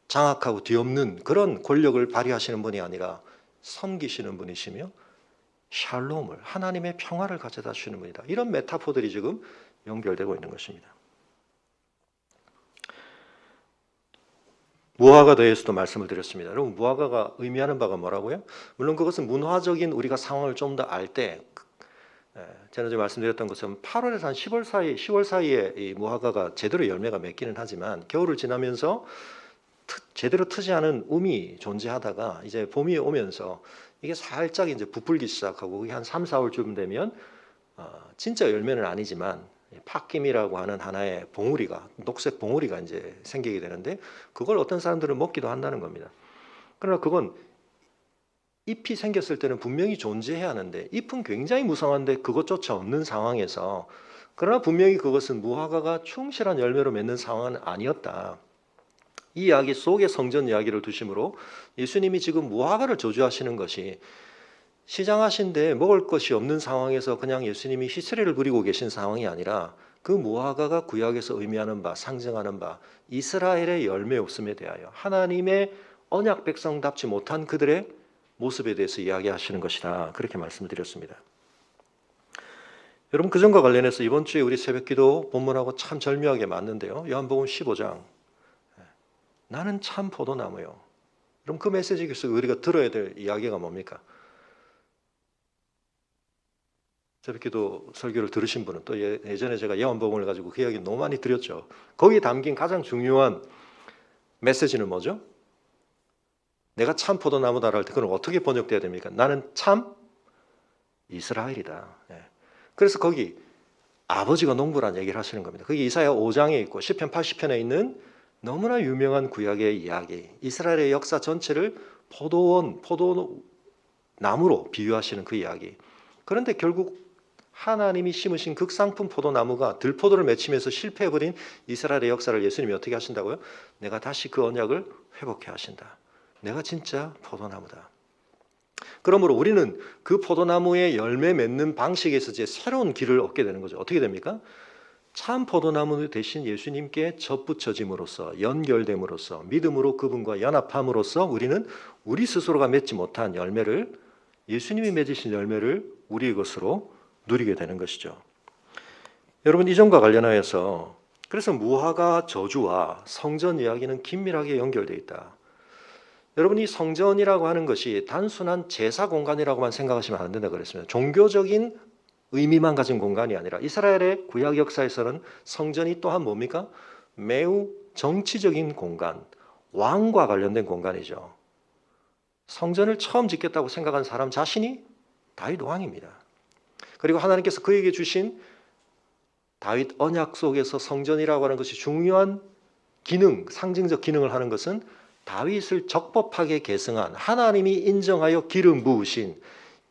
장악하고 뒤엎는 그런 권력을 발휘하시는 분이 아니라 섬기시는 분이시며 샬롬을 하나님의 평화를 가져다 주시는 분이다. 이런 메타포들이 지금 연결되고 있는 것입니다. 무화과에 대해서도 말씀을 드렸습니다. 여러분 무화과가 의미하는 바가 뭐라고요? 물론 그것은 문화적인 우리가 상황을 좀 더 알 때 지난주에 말씀드렸던 것처럼 8월에서 한 10월 사이에 이 무화과가 제대로 열매가 맺기는 하지만 겨울을 지나면서 제대로 트지 않은 움이 존재하다가 이제 봄이 오면서 이게 살짝 이제 부풀기 시작하고 그게 한 3, 4월쯤 되면 진짜 열매는 아니지만 팥김이라고 하는 하나의 봉우리가 녹색 봉우리가 이제 생기게 되는데 그걸 어떤 사람들은 먹기도 한다는 겁니다. 그러나 그건 잎이 생겼을 때는 분명히 존재해야 하는데 잎은 굉장히 무성한데 그것조차 없는 상황에서 그러나 분명히 그것은 무화과가 충실한 열매로 맺는 상황은 아니었다. 이 이야기 속에 성전 이야기를 두심으로 예수님이 지금 무화과를 저주하시는 것이 시장하신데 먹을 것이 없는 상황에서 그냥 예수님이 히스테리를 부리고 계신 상황이 아니라 그 무화과가 구약에서 의미하는 바, 상징하는 바 이스라엘의 열매 없음에 대하여 하나님의 언약 백성답지 못한 그들의 모습에 대해서 이야기하시는 것이다. 그렇게 말씀드렸습니다. 여러분 그전과 관련해서 이번 주에 우리 새벽기도 본문하고 참 절묘하게 맞는데요. 요한복음 15장 나는 참 포도나무요. 그럼 그 메시지에서 우리가 들어야 될 이야기가 뭡니까? 새벽기도 설교를 들으신 분은 또 예전에 제가 요한복음을 가지고 그 이야기 너무 많이 드렸죠. 거기에 담긴 가장 중요한 메시지는 뭐죠? 내가 참 포도나무다라 할 때 그건 어떻게 번역돼야 됩니까? 나는 참 이스라엘이다. 그래서 거기 아버지가 농부란 얘기를 하시는 겁니다. 그게 이사야 5장에 있고 시편 80편에 있는 너무나 유명한 구약의 이야기, 이스라엘의 역사 전체를 포도나무로 비유하시는 그 이야기. 그런데 결국 하나님이 심으신 극상품 포도나무가 들포도를 맺히면서 실패해버린 이스라엘의 역사를 예수님이 어떻게 하신다고요? 내가 다시 그 언약을 회복해 하신다. 내가 진짜 포도나무다. 그러므로 우리는 그 포도나무의 열매 맺는 방식에서 이제 새로운 길을 얻게 되는 거죠. 어떻게 됩니까? 참 포도나무 대신 예수님께 접붙여짐으로써 연결됨으로써 믿음으로 그분과 연합함으로써 우리는 우리 스스로가 맺지 못한 열매를 예수님이 맺으신 열매를 우리의 것으로 누리게 되는 것이죠. 여러분 이점과 관련하여서 그래서 무화과 저주와 성전 이야기는 긴밀하게 연결되어 있다. 여러분 이 성전이라고 하는 것이 단순한 제사 공간이라고만 생각하시면 안 된다 그랬습니다. 종교적인 의미만 가진 공간이 아니라 이스라엘의 구약 역사에서는 성전이 또한 뭡니까? 매우 정치적인 공간, 왕과 관련된 공간이죠. 성전을 처음 짓겠다고 생각한 사람 자신이 다윗 왕입니다. 그리고 하나님께서 그에게 주신 다윗 언약 속에서 성전이라고 하는 것이 중요한 기능, 상징적 기능을 하는 것은 다윗을 적법하게 계승한 하나님이 인정하여 기름 부으신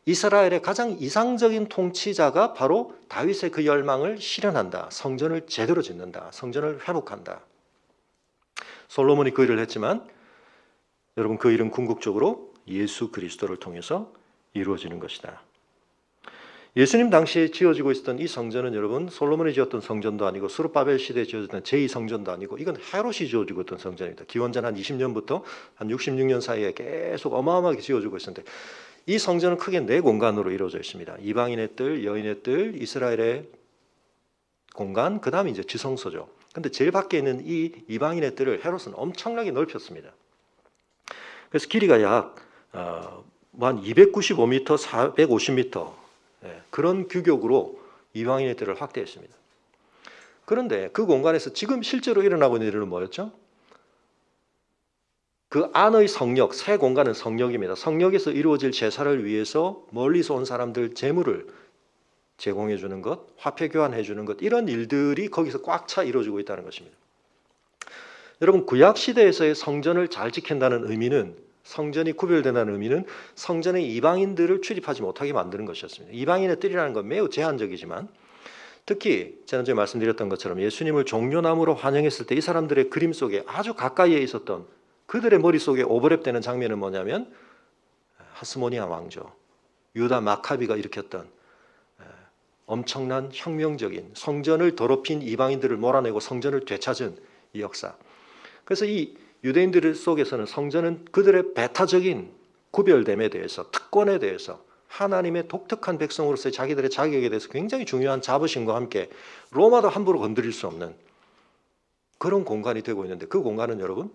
이스라엘의 가장 이상적인 통치자가 바로 다윗의 그 열망을 실현한다. 성전을 제대로 짓는다. 성전을 회복한다. 솔로몬이 그 일을 했지만 여러분 그 일은 궁극적으로 예수 그리스도를 통해서 이루어지는 것이다. 예수님 당시에 지어지고 있었던 이 성전은 여러분 솔로몬이 지었던 성전도 아니고 스룹바벨 시대에 지어졌던 제2성전도 아니고 이건 헤롯이 지어지고 있던 성전입니다. 기원전 한 20년부터 한 66년 사이에 계속 어마어마하게 지어지고 있었는데 이 성전은 크게 네 공간으로 이루어져 있습니다. 이방인의 뜰, 여인의 뜰, 이스라엘의 공간, 그 다음에 이제 지성소죠. 근데 제일 밖에 있는 이 이방인의 뜰을 헤롯은 엄청나게 넓혔습니다. 그래서 길이가 약 한 295m, 450m 그런 규격으로 이방인의 뜰을 확대했습니다. 그런데 그 공간에서 지금 실제로 일어나고 있는 일은 뭐였죠? 그 안의 성역, 새 공간은 성역입니다. 성역에서 이루어질 제사를 위해서 멀리서 온 사람들 제물을 제공해 주는 것, 화폐 교환해 주는 것 이런 일들이 거기서 꽉 차 이루어지고 있다는 것입니다. 여러분 구약 시대에서의 성전을 잘 지킨다는 의미는 성전이 구별된다는 의미는 성전에 이방인들을 출입하지 못하게 만드는 것이었습니다. 이방인의 뜰이라는 건 매우 제한적이지만 특히 지난주에 말씀드렸던 것처럼 예수님을 종려나무로 환영했을 때 이 사람들의 그림 속에 아주 가까이에 있었던 그들의 머릿속에 오버랩되는 장면은 뭐냐면 하스모니아 왕조, 유다 마카비가 일으켰던 엄청난 혁명적인 성전을 더럽힌 이방인들을 몰아내고 성전을 되찾은 이 역사. 그래서 이 유대인들 속에서는 성전은 그들의 배타적인 구별됨에 대해서 특권에 대해서 하나님의 독특한 백성으로서의 자기들의 자격에 대해서 굉장히 중요한 자부심과 함께 로마도 함부로 건드릴 수 없는 그런 공간이 되고 있는데 그 공간은 여러분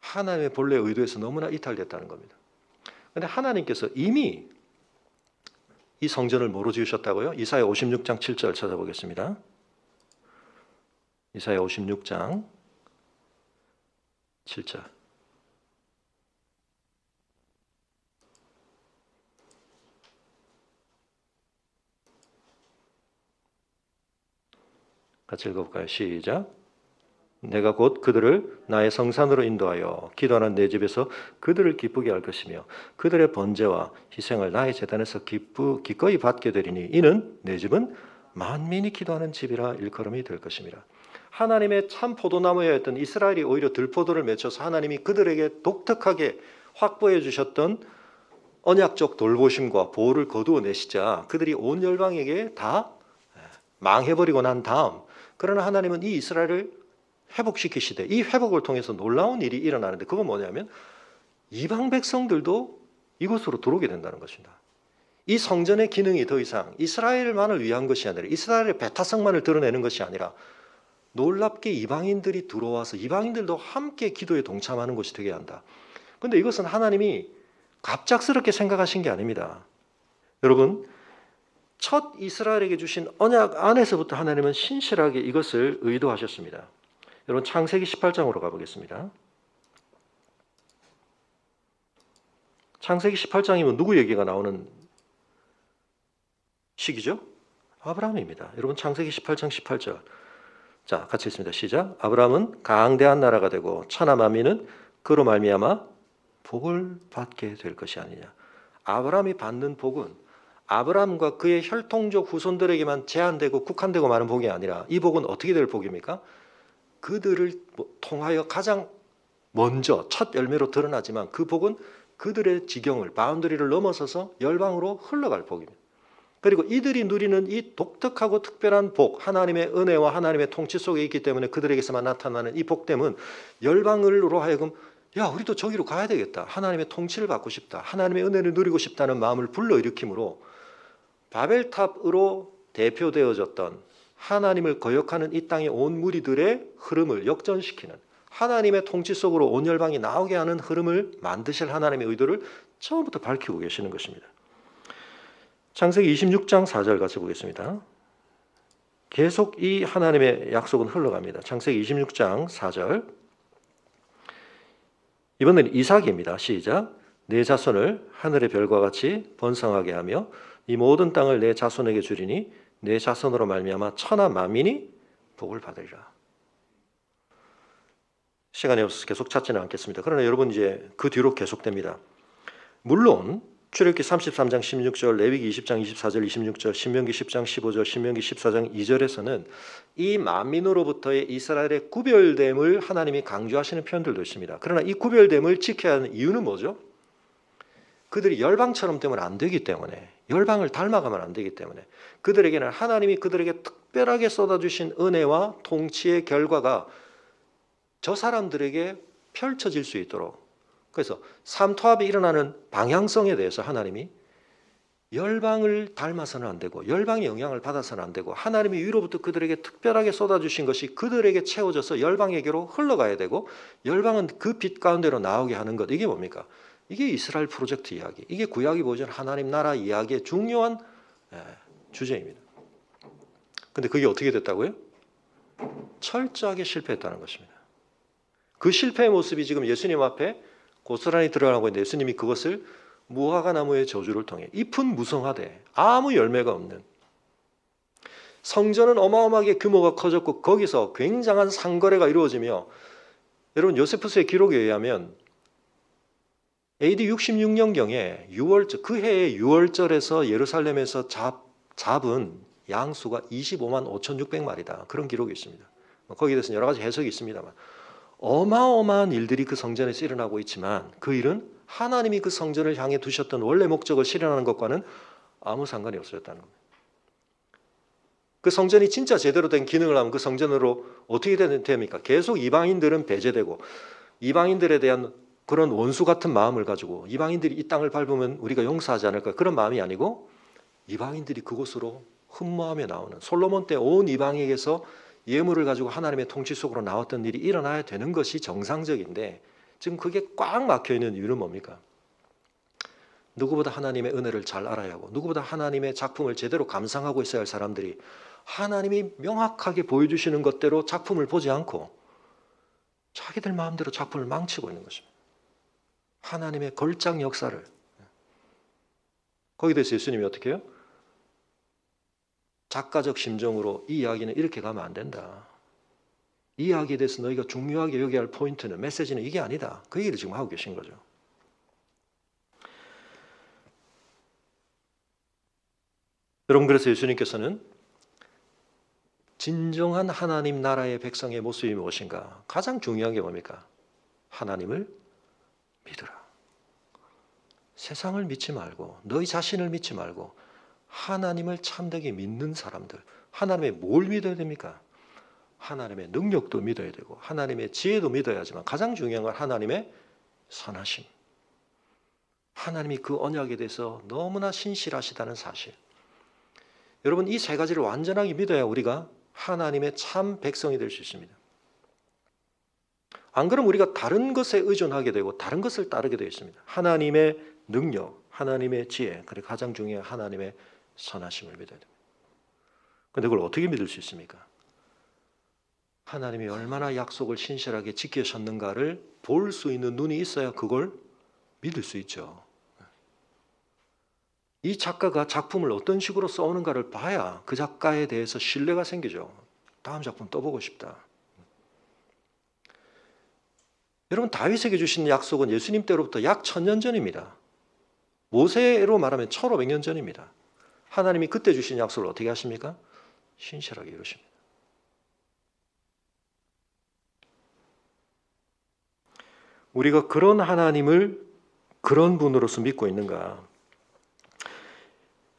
하나님의 본래 의도에서 너무나 이탈됐다는 겁니다. 그런데 하나님께서 이미 이 성전을 뭐로 지으셨다고요? 이사야 56장 7절 찾아보겠습니다. 이사야 56장 7절. 같이 읽어볼까요? 시작. 내가 곧 그들을 나의 성산으로 인도하여 기도하는 내 집에서 그들을 기쁘게 할 것이며 그들의 번제와 희생을 나의 제단에서 기꺼이 받게 되리니 이는 내 집은 만민이 기도하는 집이라 일컬음이 될 것입니다. 하나님의 참 포도나무였던 이스라엘이 오히려 들포도를 맺혀서 하나님이 그들에게 독특하게 확보해 주셨던 언약적 돌보심과 보호를 거두어내시자 그들이 온 열방에게 다 망해버리고 난 다음 그러나 하나님은 이 이스라엘을 회복시키시되 이 회복을 통해서 놀라운 일이 일어나는데 그건 뭐냐면 이방 백성들도 이곳으로 들어오게 된다는 것입니다. 이 성전의 기능이 더 이상 이스라엘만을 위한 것이 아니라 이스라엘의 배타성만을 드러내는 것이 아니라 놀랍게 이방인들이 들어와서 이방인들도 함께 기도에 동참하는 것이 되게 한다. 그런데 이것은 하나님이 갑작스럽게 생각하신 게 아닙니다. 여러분 첫 이스라엘에게 주신 언약 안에서부터 하나님은 신실하게 이것을 의도하셨습니다. 여러분 창세기 18장으로 가보겠습니다. 창세기 18장이면 누구 얘기가 나오는 시기죠? 아브라함입니다. 여러분 창세기 18장 18절. 자, 같이 읽습니다. 시작. 아브라함은 강대한 나라가 되고 천하 만민은 그로 말미암아 복을 받게 될 것이 아니냐. 아브라함이 받는 복은 아브라함과 그의 혈통적 후손들에게만 제한되고 국한되고 마는 복이 아니라 이 복은 어떻게 될 복입니까? 그들을 통하여 가장 먼저 첫 열매로 드러나지만 그 복은 그들의 지경을 바운더리를 넘어서서 열방으로 흘러갈 복입니다. 그리고 이들이 누리는 이 독특하고 특별한 복, 하나님의 은혜와 하나님의 통치 속에 있기 때문에 그들에게서만 나타나는 이 복됨은 열방으로 하여금 야 우리도 저기로 가야 되겠다. 하나님의 통치를 받고 싶다. 하나님의 은혜를 누리고 싶다는 마음을 불러일으키므로 바벨탑으로 대표되어졌던 하나님을 거역하는 이 땅의 온 무리들의 흐름을 역전시키는 하나님의 통치 속으로 온 열방이 나오게 하는 흐름을 만드실 하나님의 의도를 처음부터 밝히고 계시는 것입니다. 창세기 26장 4절 같이 보겠습니다. 계속 이 하나님의 약속은 흘러갑니다. 창세기 26장 4절. 이번에는 이삭입니다. 시작. 내 자손을 하늘의 별과 같이 번성하게 하며 이 모든 땅을 내 자손에게 주리니 내 자손으로 말미암아 천하 만민이 복을 받으리라. 시간이 없어서 계속 찾지는 않겠습니다. 그러나 여러분 이제 그 뒤로 계속됩니다. 물론 출애굽기 33장 16절, 레위기 20장 24절 26절, 신명기 10장 15절, 신명기 14장 2절에서는 이 만민으로부터의 이스라엘의 구별됨을 하나님이 강조하시는 표현들도 있습니다. 그러나 이 구별됨을 지켜야 하는 이유는 뭐죠? 그들이 열방처럼 되면 안 되기 때문에, 열방을 닮아가면 안 되기 때문에, 그들에게는 하나님이 그들에게 특별하게 쏟아주신 은혜와 통치의 결과가 저 사람들에게 펼쳐질 수 있도록, 그래서 삼투압이 일어나는 방향성에 대해서 하나님이 열방을 닮아서는 안 되고 열방의 영향을 받아서는 안 되고 하나님이 위로부터 그들에게 특별하게 쏟아주신 것이 그들에게 채워져서 열방에게로 흘러가야 되고 열방은 그 빛 가운데로 나오게 하는 것, 이게 뭡니까? 이게 이스라엘 프로젝트 이야기, 이게 구약이 보여준 하나님 나라 이야기의 중요한 주제입니다. 근데 그게 어떻게 됐다고요? 철저하게 실패했다는 것입니다. 그 실패의 모습이 지금 예수님 앞에 고스란히 드러나고 있는데, 예수님이 그것을 무화과 나무의 저주를 통해 잎은 무성하되 아무 열매가 없는, 성전은 어마어마하게 규모가 커졌고 거기서 굉장한 상거래가 이루어지며, 여러분 요세푸스의 기록에 의하면 AD 66년경에 그 해의 6월절에서 예루살렘에서 잡은 양수가 25만 5,600마리다. 그런 기록이 있습니다. 거기에 대해서는 여러 가지 해석이 있습니다만 어마어마한 일들이 그 성전에서 일어나고 있지만 그 일은 하나님이 그 성전을 향해 두셨던 원래 목적을 실현하는 것과는 아무 상관이 없었다는 겁니다. 그 성전이 진짜 제대로 된 기능을 하면 그 성전으로 어떻게 됩니까? 계속 이방인들은 배제되고 이방인들에 대한 그런 원수 같은 마음을 가지고 이방인들이 이 땅을 밟으면 우리가 용서하지 않을까, 그런 마음이 아니고 이방인들이 그곳으로 흠모하며 나오는, 솔로몬 때 온 이방에게서 예물을 가지고 하나님의 통치 속으로 나왔던 일이 일어나야 되는 것이 정상적인데 지금 그게 꽉 막혀있는 이유는 뭡니까? 누구보다 하나님의 은혜를 잘 알아야 하고 누구보다 하나님의 작품을 제대로 감상하고 있어야 할 사람들이 하나님이 명확하게 보여주시는 것대로 작품을 보지 않고 자기들 마음대로 작품을 망치고 있는 것입니다. 하나님의 걸작 역사를. 거기에 대해서 예수님이 어떻게 해요? 작가적 심정으로 이 이야기는 이렇게 가면 안 된다. 이 이야기에 대해서 너희가 중요하게 여겨야 할 포인트는, 메시지는 이게 아니다. 그 얘기를 지금 하고 계신 거죠. 여러분, 그래서 예수님께서는 진정한 하나님 나라의 백성의 모습이 무엇인가? 가장 중요한 게 뭡니까? 하나님을 믿으라. 세상을 믿지 말고 너희 자신을 믿지 말고 하나님을 참되게 믿는 사람들. 하나님의 뭘 믿어야 됩니까? 하나님의 능력도 믿어야 되고 하나님의 지혜도 믿어야지만 가장 중요한 건 하나님의 선하심. 하나님이 그 언약에 대해서 너무나 신실하시다는 사실. 여러분, 이 세 가지를 완전하게 믿어야 우리가 하나님의 참 백성이 될 수 있습니다. 안 그러면 우리가 다른 것에 의존하게 되고 다른 것을 따르게 되어 있습니다. 하나님의 능력, 하나님의 지혜, 그리고 가장 중요한 하나님의 선하심을 믿어야 됩니다. 그런데 그걸 어떻게 믿을 수 있습니까? 하나님이 얼마나 약속을 신실하게 지키셨는가를 볼 수 있는 눈이 있어야 그걸 믿을 수 있죠. 이 작가가 작품을 어떤 식으로 써오는가를 봐야 그 작가에 대해서 신뢰가 생기죠. 다음 작품 또 보고 싶다. 여러분, 다윗에게 주신 약속은 예수님 때로부터 약 1000년 전입니다. 모세로 말하면 1500년 전입니다. 하나님이 그때 주신 약속을 어떻게 하십니까? 신실하게 이루십니다. 우리가 그런 하나님을 그런 분으로서 믿고 있는가?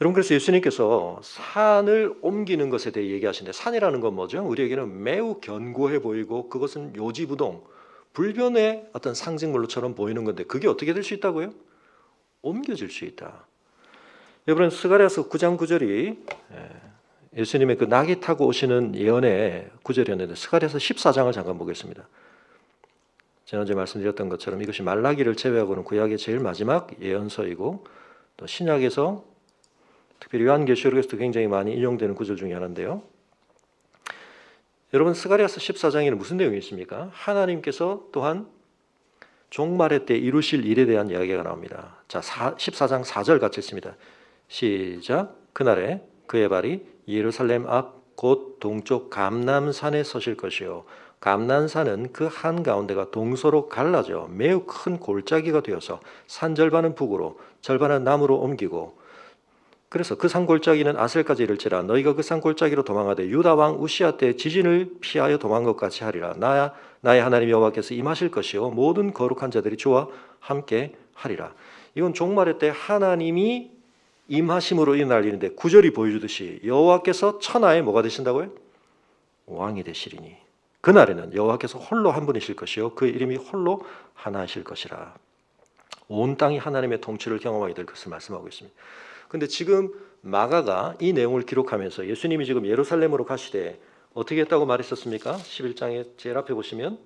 여러분, 그래서 예수님께서 산을 옮기는 것에 대해 얘기하시는데, 산이라는 건 뭐죠? 우리에게는 매우 견고해 보이고 그것은 요지부동, 불변의 어떤 상징물로처럼 보이는 건데 그게 어떻게 될 수 있다고요? 옮겨질 수 있다. 여러분, 스가랴서 9장 9절이 예수님의 그 나귀 타고 오시는 예언의 구절이었는데 스가랴서 14장을 잠깐 보겠습니다. 지난주에 말씀드렸던 것처럼 이것이 말라기를 제외하고는 구약의 제일 마지막 예언서이고 또 신약에서 특별히 요한계시록에서도 굉장히 많이 인용되는 구절 중에 하나인데요. 여러분, 스가랴서 14장에는 무슨 내용이 있습니까? 하나님께서 또한 종말의 때 이루실 일에 대한 이야기가 나옵니다. 자, 14장 4절 같이 읽습니다. 시작. 그날에 그의 발이 예루살렘 앞 곧 동쪽 감람산에 서실 것이요 감난산은 그 한가운데가 동서로 갈라져 매우 큰 골짜기가 되어서 산 절반은 북으로 절반은 남으로 옮기고 그래서 그 산 골짜기는 아셀까지 이를지라 너희가 그 산 골짜기로 도망하되 유다 왕 우시아 때 지진을 피하여 도망한 것 같이 하리라. 나의 하나님 여호와께서 임하실 것이요 모든 거룩한 자들이 주와 함께 하리라. 이건 종말의 때 하나님이 임하심으로 일어날 일인데 구절이 보여주듯이 여호와께서 천하에 뭐가 되신다고요? 왕이 되시리니 그날에는 여호와께서 홀로 한 분이실 것이요 그 이름이 홀로 하나이실 것이라. 온 땅이 하나님의 통치를 경험하게 될 것을 말씀하고 있습니다. 근데 지금 마가가 이 내용을 기록하면서 예수님이 지금 예루살렘으로 가시되 어떻게 했다고 말했었습니까? 11장에 제일 앞에 보시면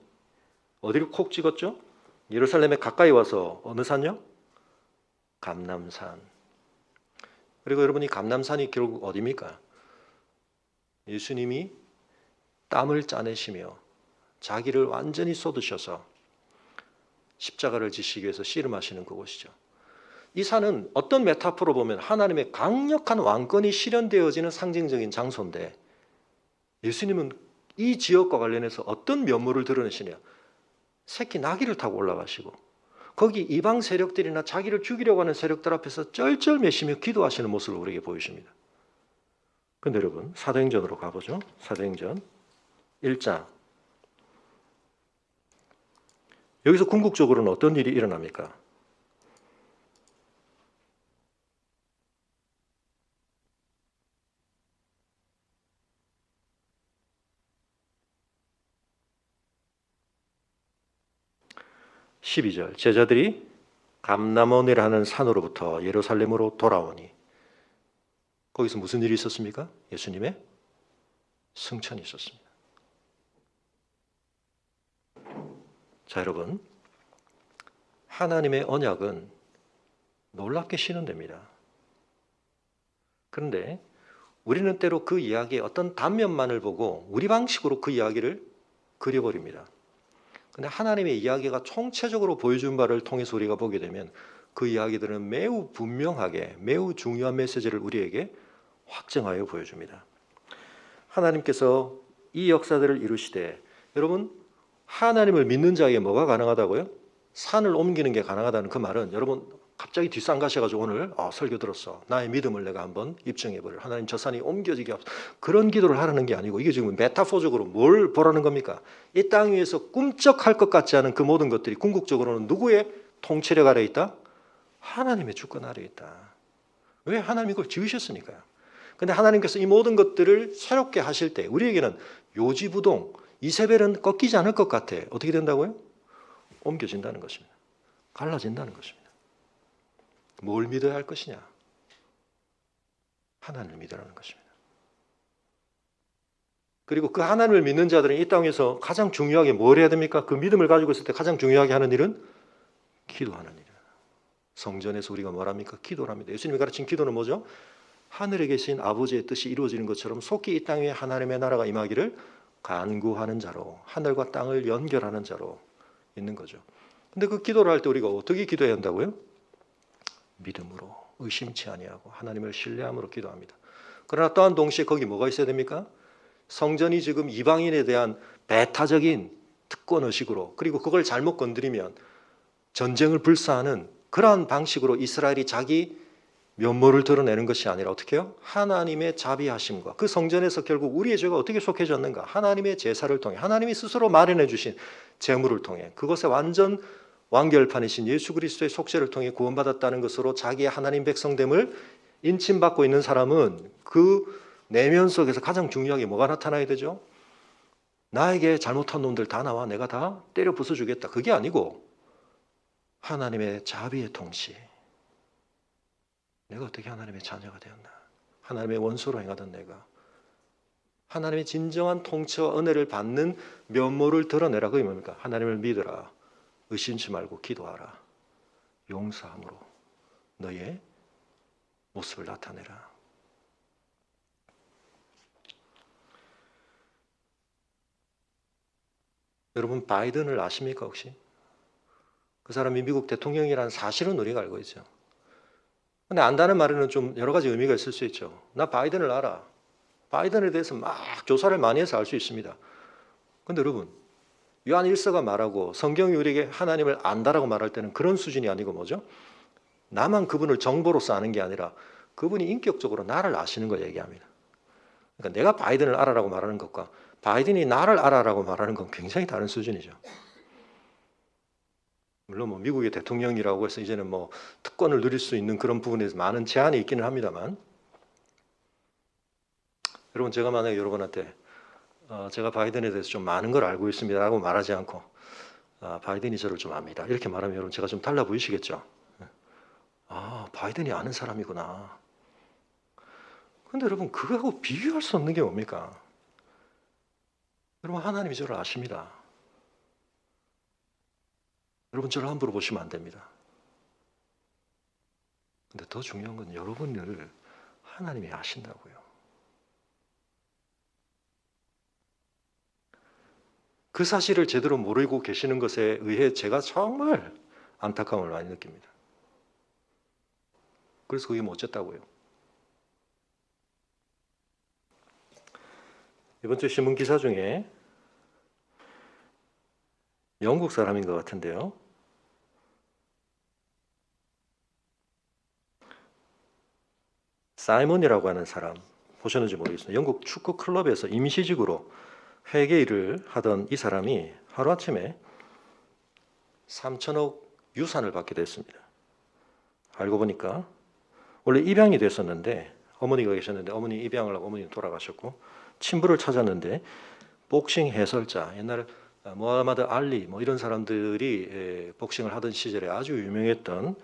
어디를 콕 찍었죠? 예루살렘에 가까이 와서 어느 산요? 감람산. 그리고 여러분이 감람산이 결국 어디입니까? 예수님이 땀을 짜내시며 자기를 완전히 쏟으셔서 십자가를 지시기 위해서 씨름하시는 그곳이죠. 이 산은 어떤 메타포로 보면 하나님의 강력한 왕권이 실현되어지는 상징적인 장소인데 예수님은 이 지역과 관련해서 어떤 면모를 드러내시냐? 새끼 나귀를 타고 올라가시고 거기 이방 세력들이나 자기를 죽이려고 하는 세력들 앞에서 쩔쩔매시며 기도하시는 모습을 우리에게 보여줍니다. 그런데 여러분 사도행전으로 가보죠. 사도행전 1장. 여기서 궁극적으로는 어떤 일이 일어납니까? 12절 제자들이 감람원이라는 산으로부터 예루살렘으로 돌아오니 거기서 무슨 일이 있었습니까? 예수님의 승천이 있었습니다. 자 여러분 하나님의 언약은 놀랍게 실현됩니다. 그런데 우리는 때로 그 이야기의 어떤 단면만을 보고 우리 방식으로 그 이야기를 그려버립니다. 근데 하나님의 이야기가 총체적으로 보여준 바를 통해서 우리가 보게 되면 그 이야기들은 매우 분명하게 매우 중요한 메시지를 우리에게 확정하여 보여줍니다. 하나님께서 이 역사들을 이루시되 여러분 하나님을 믿는 자에게 뭐가 가능하다고요? 산을 옮기는 게 가능하다는 그 말은 여러분 갑자기 뒷산 가셔가지고 오늘 설교 들었어. 나의 믿음을 내가 한번 입증해버려. 하나님 저 산이 옮겨지게 하소서. 그런 기도를 하라는 게 아니고 이게 지금 메타포적으로 뭘 보라는 겁니까? 이 땅 위에서 꿈쩍할 것 같지 않은 그 모든 것들이 궁극적으로는 누구의 통치력 아래 있다? 하나님의 주권 아래 있다. 왜? 하나님이 그걸 지으셨으니까요. 근데 하나님께서 이 모든 것들을 새롭게 하실 때 우리에게는 요지부동 이세벨은 꺾이지 않을 것 같아. 어떻게 된다고요? 옮겨진다는 것입니다. 갈라진다는 것입니다. 뭘 믿어야 할 것이냐? 하나님을 믿으라는 것입니다. 그리고 그 하나님을 믿는 자들은 이 땅에서 가장 중요하게 뭘 해야 됩니까? 그 믿음을 가지고 있을 때 가장 중요하게 하는 일은 기도하는 일이에요. 성전에서 우리가 뭘 합니까? 기도를 합니다. 예수님이 가르친 기도는 뭐죠? 하늘에 계신 아버지의 뜻이 이루어지는 것처럼 속히 이 땅 위에 하나님의 나라가 임하기를 간구하는 자로 하늘과 땅을 연결하는 자로 있는 거죠. 근데 그 기도를 할 때 우리가 어떻게 기도해야 한다고요? 믿음으로 의심치 아니하고 하나님을 신뢰함으로 기도합니다. 그러나 또한 동시에 거기 뭐가 있어야 됩니까? 성전이 지금 이방인에 대한 배타적인 특권의식으로 그리고 그걸 잘못 건드리면 전쟁을 불사하는 그러한 방식으로 이스라엘이 자기 면모를 드러내는 것이 아니라 어떻게 해요? 하나님의 자비하심과 그 성전에서 결국 우리의 죄가 어떻게 속해졌는가? 하나님의 제사를 통해 하나님이 스스로 마련해 주신 제물을 통해 그것에 완전 완결판이신 예수 그리스도의 속죄를 통해 구원받았다는 것으로 자기의 하나님 백성됨을 인침받고 있는 사람은 그 내면 속에서 가장 중요하게 뭐가 나타나야 되죠? 나에게 잘못한 놈들 다 나와 내가 다 때려 부숴주겠다. 그게 아니고 하나님의 자비의 통치. 내가 어떻게 하나님의 자녀가 되었나? 하나님의 원수로 행하던 내가 하나님의 진정한 통치와 은혜를 받는 면모를 드러내라. 그게 뭡니까? 하나님을 믿으라. 의심치 말고 기도하라. 용서함으로 너의 모습을 나타내라. 여러분 바이든을 아십니까 혹시? 그 사람이 미국 대통령이라는 사실은 우리가 알고 있죠. 근데 안다는 말에는 좀 여러 가지 의미가 있을 수 있죠. 나 바이든을 알아. 바이든에 대해서 막 조사를 많이 해서 알 수 있습니다. 근데 여러분 요한 1서가 말하고 성경이 우리에게 하나님을 안다라고 말할 때는 그런 수준이 아니고 뭐죠? 나만 그분을 정보로서 아는 게 아니라 그분이 인격적으로 나를 아시는 걸 얘기합니다. 그러니까 내가 바이든을 알아라고 말하는 것과 바이든이 나를 알아라고 말하는 건 굉장히 다른 수준이죠. 물론 뭐 미국의 대통령이라고 해서 이제는 뭐 특권을 누릴 수 있는 그런 부분에서 많은 제한이 있기는 합니다만, 여러분 제가 만약에 여러분한테 제가 바이든에 대해서 좀 많은 걸 알고 있습니다라고 말하지 않고 바이든이 저를 좀 압니다 이렇게 말하면 여러분 제가 좀 달라 보이시겠죠? 바이든이 아는 사람이구나. 근데 여러분 그거하고 비교할 수 없는 게 뭡니까? 여러분 하나님이 저를 아십니다. 여러분 저를 함부로 보시면 안 됩니다. 근데 더 중요한 건 여러분을 하나님이 아신다고요. 그 사실을 제대로 모르고 계시는 것에 의해 제가 정말 안타까움을 많이 느낍니다. 그래서 그게 뭐 어쨌다고요. 이번 주 신문 기사 중에 영국 사람인 것 같은데요. 사이먼이라고 하는 사람 보셨는지 모르겠습니다. 영국 축구 클럽에서 임시직으로 회계 일을 하던 이 사람이 하루아침에 3천억 유산을 받게 됐습니다. 알고 보니까 원래 입양이 됐었는데 어머니가 계셨는데 어머니 입양을 하고 어머니는 돌아가셨고 친부를 찾았는데 복싱 해설자, 옛날에 모하마드 알리 뭐 이런 사람들이 복싱을 하던 시절에 아주 유명했던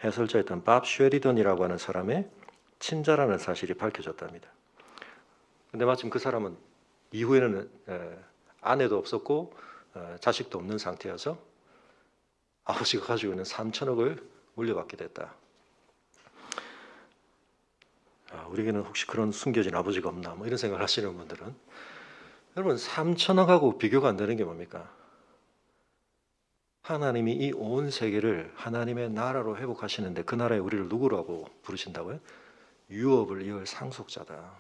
해설자였던 밥 쉐리던이라고 하는 사람의 친자라는 사실이 밝혀졌답니다. 근데 마침 그 사람은 이후에는 아내도 없었고 자식도 없는 상태여서 아버지가 가지고 있는 3천억을 물려받게 됐다. 우리에게는 혹시 그런 숨겨진 아버지가 없나 뭐 이런 생각을 하시는 분들은, 여러분 3천억하고 비교가 안 되는 게 뭡니까? 하나님이 이 온 세계를 하나님의 나라로 회복하시는데 그 나라에 우리를 누구라고 부르신다고요? 유업을 이을 상속자다.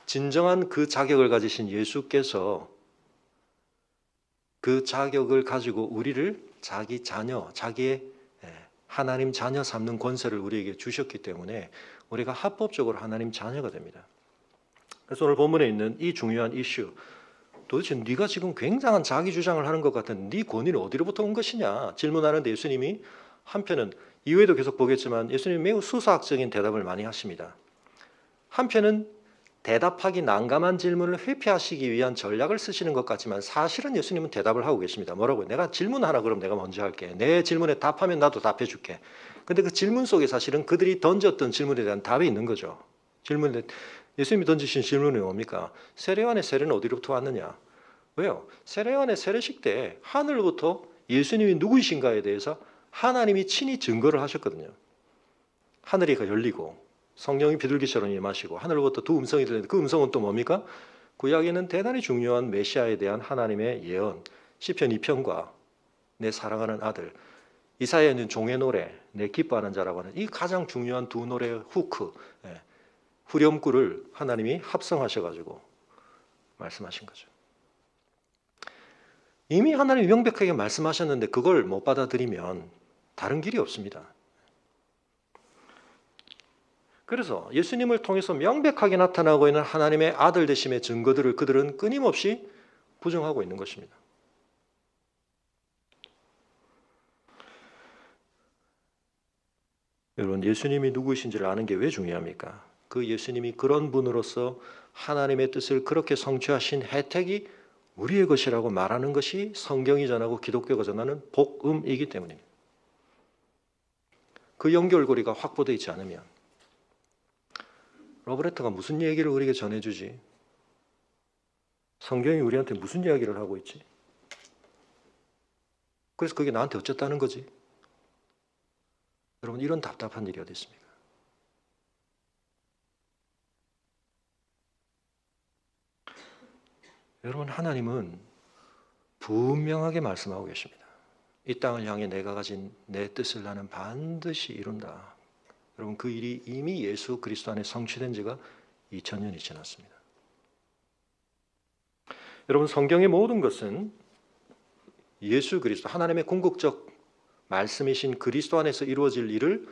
진정한 그 자격을 가지신 예수께서 그 자격을 가지고 우리를 자기 자녀, 자기의 하나님 자녀 삼는 권세를 우리에게 주셨기 때문에 우리가 합법적으로 하나님 자녀가 됩니다. 그래서 오늘 본문에 있는 이 중요한 이슈, 도대체 네가 지금 굉장한 자기 주장을 하는 것 같은 네 권위는 어디로부터 온 것이냐 질문하는데 예수님이 한편은, 이후에도 계속 보겠지만 예수님이 매우 수사학적인 대답을 많이 하십니다. 한편은 대답하기 난감한 질문을 회피하시기 위한 전략을 쓰시는 것 같지만 사실은 예수님은 대답을 하고 계십니다. 뭐라고요? 내가 질문하라 그럼 내가 먼저 할게. 내 질문에 답하면 나도 답해 줄게. 근데 그 질문 속에 사실은 그들이 던졌던 질문에 대한 답이 있는 거죠. 질문에 예수님이 던지신 질문이 뭡니까? 세례요한의 세례는 어디로부터 왔느냐? 왜요? 세례요한의 세례식 때 하늘로부터 예수님이 누구이신가에 대해서 하나님이 친히 증거를 하셨거든요. 하늘이 열리고 성령이 비둘기처럼 임하시고 하늘로부터 두 음성이 들리는데 그 음성은 또 뭡니까? 구약에는 대단히 중요한 메시아에 대한 하나님의 예언, 시편 2편과 내 사랑하는 아들, 이사야는 종의 노래, 내 기뻐하는 자라고 하는 이 가장 중요한 두 노래의 후크, 후렴구를 하나님이 합성하셔가지고 말씀하신 거죠. 이미 하나님이 명백하게 말씀하셨는데 그걸 못 받아들이면 다른 길이 없습니다. 그래서 예수님을 통해서 명백하게 나타나고 있는 하나님의 아들 되심의 증거들을 그들은 끊임없이 부정하고 있는 것입니다. 여러분, 예수님이 누구이신지를 아는 게 왜 중요합니까? 그 예수님이 그런 분으로서 하나님의 뜻을 그렇게 성취하신 혜택이 우리의 것이라고 말하는 것이 성경이 전하고 기독교가 전하는 복음이기 때문입니다. 그 연결고리가 확보되어 있지 않으면 로버레트가 무슨 얘기를 우리에게 전해주지? 성경이 우리한테 무슨 이야기를 하고 있지? 그래서 그게 나한테 어쨌다는 거지? 여러분, 이런 답답한 일이 어디 있습니까? 여러분, 하나님은 분명하게 말씀하고 계십니다. 이 땅을 향해 내가 가진 내 뜻을 나는 반드시 이룬다. 여러분, 그 일이 이미 예수 그리스도 안에 성취된 지가 2000년이 지났습니다. 여러분 성경의 모든 것은 예수 그리스도 하나님의 궁극적 말씀이신 그리스도 안에서 이루어질 일을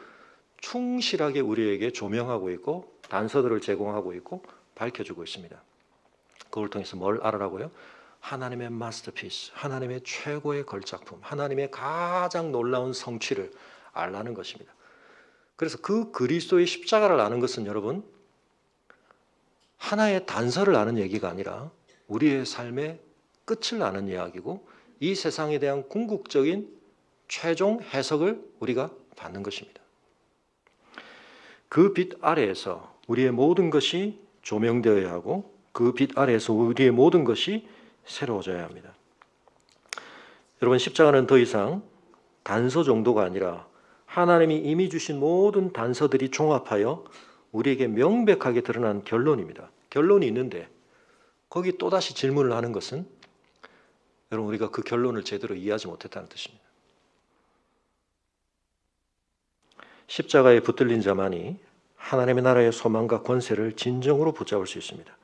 충실하게 우리에게 조명하고 있고 단서들을 제공하고 있고 밝혀주고 있습니다. 그걸 통해서 뭘 알아라고요? 하나님의 마스터피스, 하나님의 최고의 걸작품, 하나님의 가장 놀라운 성취를 알라는 것입니다. 그래서 그 그리스도의 십자가를 아는 것은 여러분 하나의 단서를 아는 얘기가 아니라 우리의 삶의 끝을 아는 이야기고 이 세상에 대한 궁극적인 최종 해석을 우리가 받는 것입니다. 그 빛 아래에서 우리의 모든 것이 조명되어야 하고 그 빛 아래에서 우리의 모든 것이 새로워져야 합니다. 여러분 십자가는 더 이상 단서 정도가 아니라 하나님이 이미 주신 모든 단서들이 종합하여 우리에게 명백하게 드러난 결론입니다. 결론이 있는데 거기 또다시 질문을 하는 것은 여러분 우리가 그 결론을 제대로 이해하지 못했다는 뜻입니다. 십자가에 붙들린 자만이 하나님의 나라의 소망과 권세를 진정으로 붙잡을 수 있습니다.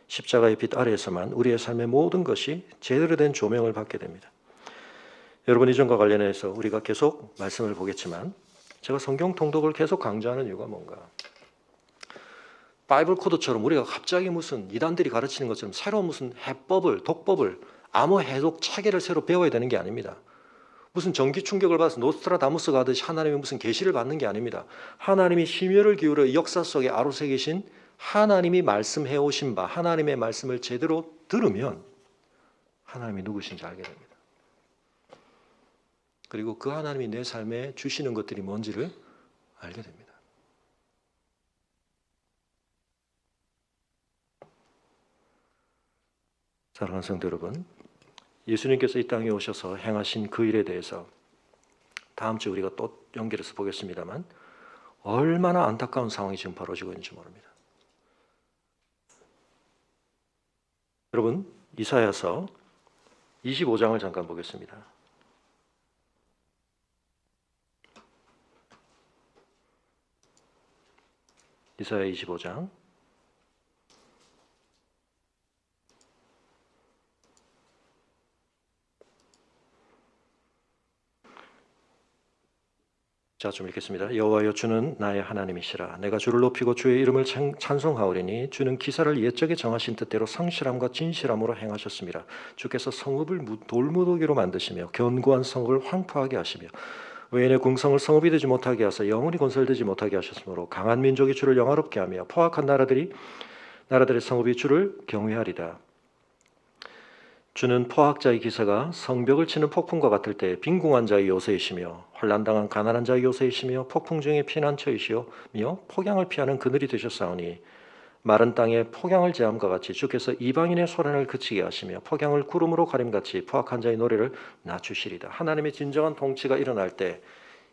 십자가의 빛 아래에서만 우리의 삶의 모든 것이 제대로 된 조명을 받게 됩니다. 여러분 이전과 관련해서 우리가 계속 말씀을 보겠지만 제가 성경 통독을 계속 강조하는 이유가 뭔가 바이블 코드처럼 우리가 갑자기 무슨 이단들이 가르치는 것처럼 새로운 무슨 해법을 독법을 암호 해독 체계를 새로 배워야 되는 게 아닙니다. 무슨 전기 충격을 받아서 노스트라다무스가 하듯이 하나님의 무슨 계시를 받는 게 아닙니다. 하나님이 심혈을 기울여 역사 속에 아로새기신 하나님이 말씀해 오신 바 하나님의 말씀을 제대로 들으면 하나님이 누구신지 알게 됩니다. 그리고 그 하나님이 내 삶에 주시는 것들이 뭔지를 알게 됩니다. 사랑하는 성도 여러분, 예수님께서 이 땅에 오셔서 행하신 그 일에 대해서 다음 주에 우리가 또 연결해서 보겠습니다만 얼마나 안타까운 상황이 지금 벌어지고 있는지 모릅니다. 여러분 이사야서 25장을 잠깐 보겠습니다. 이사야 25장 자, 좀 읽겠습니다. 여호와여 주는 나의 하나님이시라. 내가 주를 높이고 주의 이름을 찬송하오리니 주는 기사를 옛적에 정하신 뜻대로 성실함과 진실함으로 행하셨습니다. 주께서 성읍을 돌무더기로 만드시며 견고한 성읍을 황폐하게 하시며 외인의 궁성을 성읍이 되지 못하게 하사 영원히 건설되지 못하게 하셨으므로 강한 민족이 주를 영화롭게 하며 포악한 나라들의 성읍이 주를 경외하리다. 주는 포악자의 기사가 성벽을 치는 폭풍과 같을 때 빈궁한 자의 요새이시며 환난당한 가난한 자의 요새이시며 폭풍 중에 피난처이시며 폭양을 피하는 그늘이 되셨사오니 마른 땅에 폭양을 제함과 같이 주께서 이방인의 소란을 그치게 하시며 폭양을 구름으로 가림같이 포악한 자의 노래를 낮추시리다. 하나님의 진정한 통치가 일어날 때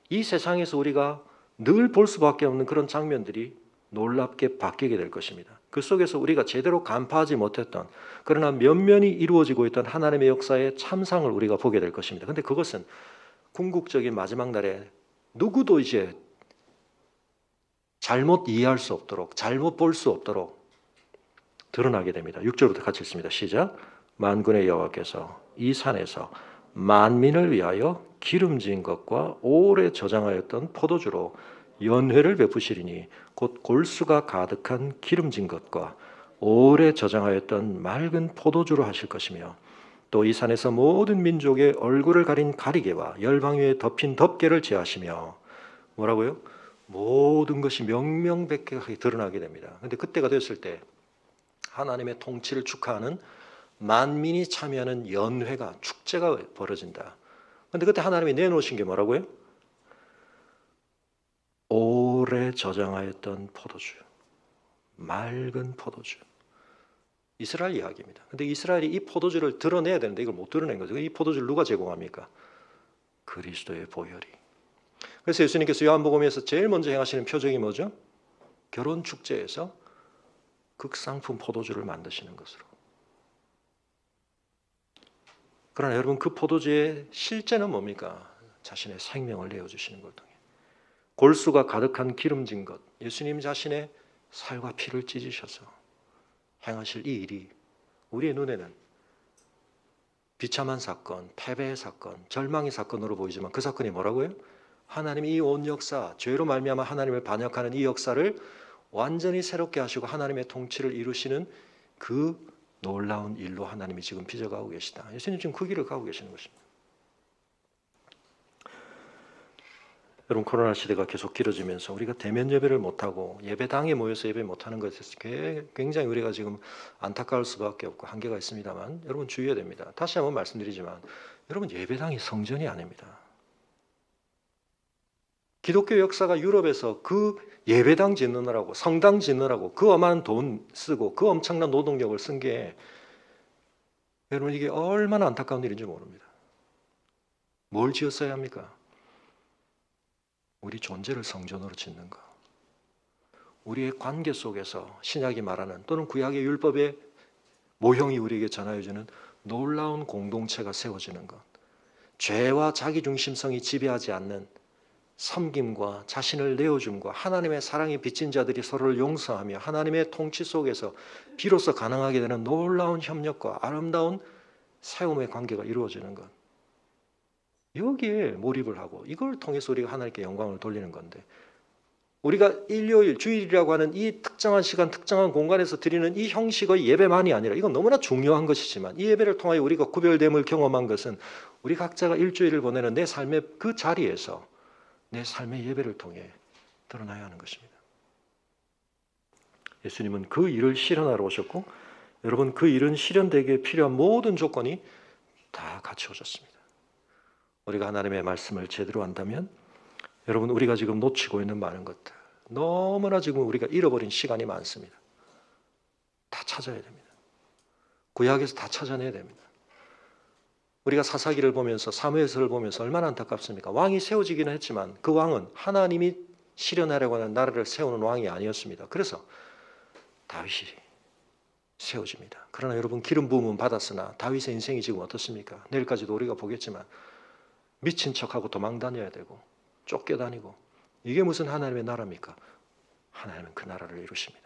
이 세상에서 우리가 늘 볼 수밖에 없는 그런 장면들이 놀랍게 바뀌게 될 것입니다. 그 속에서 우리가 제대로 간파하지 못했던 그러나 면면이 이루어지고 있던 하나님의 역사의 참상을 우리가 보게 될 것입니다. 그런데 그것은 궁극적인 마지막 날에 누구도 이제 잘못 이해할 수 없도록 잘못 볼 수 없도록 드러나게 됩니다. 6절부터 같이 읽습니다. 시작. 만군의 여호와께서 이 산에서 만민을 위하여 기름진 것과 오래 저장하였던 포도주로 연회를 베푸시리니 곧 골수가 가득한 기름진 것과 오래 저장하였던 맑은 포도주로 하실 것이며 또 이 산에서 모든 민족의 얼굴을 가린 가리개와 열방 위에 덮인 덮개를 제하시며 뭐라고요? 모든 것이 명명백백하게 드러나게 됩니다. 그런데 그때가 됐을 때 하나님의 통치를 축하하는 만민이 참여하는 연회가 축제가 벌어진다. 그런데 그때 하나님이 내놓으신 게 뭐라고요? 오래 저장하였던 포도주, 맑은 포도주. 이스라엘 이야기입니다. 그런데 이스라엘이 이 포도주를 드러내야 되는데 이걸 못 드러낸 거죠. 이 포도주를 누가 제공합니까? 그리스도의 보혈이. 그래서 예수님께서 요한복음에서 제일 먼저 행하시는 표적이 뭐죠? 결혼 축제에서 극상품 포도주를 만드시는 것으로. 그러나 여러분 그 포도주의 실제는 뭡니까? 자신의 생명을 내어주시는 걸 통해. 골수가 가득한 기름진 것, 예수님 자신의 살과 피를 찢으셔서 행하실 이 일이 우리의 눈에는 비참한 사건, 패배의 사건, 절망의 사건으로 보이지만 그 사건이 뭐라고요? 하나님이 이 온 역사, 죄로 말미암아 하나님을 반역하는 이 역사를 완전히 새롭게 하시고 하나님의 통치를 이루시는 그 놀라운 일로 하나님이 지금 빚어가고 계시다. 예수님 지금 그 길을 가고 계시는 것입니다. 여러분, 코로나 시대가 계속 길어지면서 우리가 대면 예배를 못하고 예배당에 모여서 예배 못하는 것에 굉장히 우리가 지금 안타까울 수밖에 없고 한계가 있습니다만 여러분 주의해야 됩니다. 다시 한번 말씀드리지만 여러분, 예배당이 성전이 아닙니다. 기독교 역사가 유럽에서 그 예배당 짓느라고 성당 짓느라고 그 어마한 돈 쓰고 그 엄청난 노동력을 쓴 게 여러분 이게 얼마나 안타까운 일인지 모릅니다. 뭘 지었어야 합니까? 우리 존재를 성전으로 짓는 것. 우리의 관계 속에서 신약이 말하는 또는 구약의 율법의 모형이 우리에게 전하여주는 놀라운 공동체가 세워지는 것. 죄와 자기중심성이 지배하지 않는 섬김과 자신을 내어줌과 하나님의 사랑이 빚진 자들이 서로를 용서하며 하나님의 통치 속에서 비로소 가능하게 되는 놀라운 협력과 아름다운 세움의 관계가 이루어지는 것. 여기에 몰입을 하고 이걸 통해서 우리가 하나님께 영광을 돌리는 건데 우리가 일요일, 주일이라고 하는 이 특정한 시간, 특정한 공간에서 드리는 이 형식의 예배만이 아니라 이건 너무나 중요한 것이지만 이 예배를 통하여 우리가 구별됨을 경험한 것은 우리 각자가 일주일을 보내는 내 삶의 그 자리에서 내 삶의 예배를 통해 드러나야 하는 것입니다. 예수님은 그 일을 실현하러 오셨고 여러분 그 일은 실현되기에 필요한 모든 조건이 다 갖추어졌습니다. 우리가 하나님의 말씀을 제대로 한다면 여러분 우리가 지금 놓치고 있는 많은 것들 너무나 지금 우리가 잃어버린 시간이 많습니다. 다 찾아야 됩니다. 구약에서 다 찾아내야 됩니다. 우리가 사사기를 보면서 사무엘서를 보면서 얼마나 안타깝습니까? 왕이 세워지기는 했지만 그 왕은 하나님이 실현하려고 하는 나라를 세우는 왕이 아니었습니다. 그래서 다윗이 세워집니다. 그러나 여러분 기름 부음은 받았으나 다윗의 인생이 지금 어떻습니까? 내일까지도 우리가 보겠지만 미친 척하고 도망 다녀야 되고 쫓겨다니고 이게 무슨 하나님의 나라입니까? 하나님은 그 나라를 이루십니다.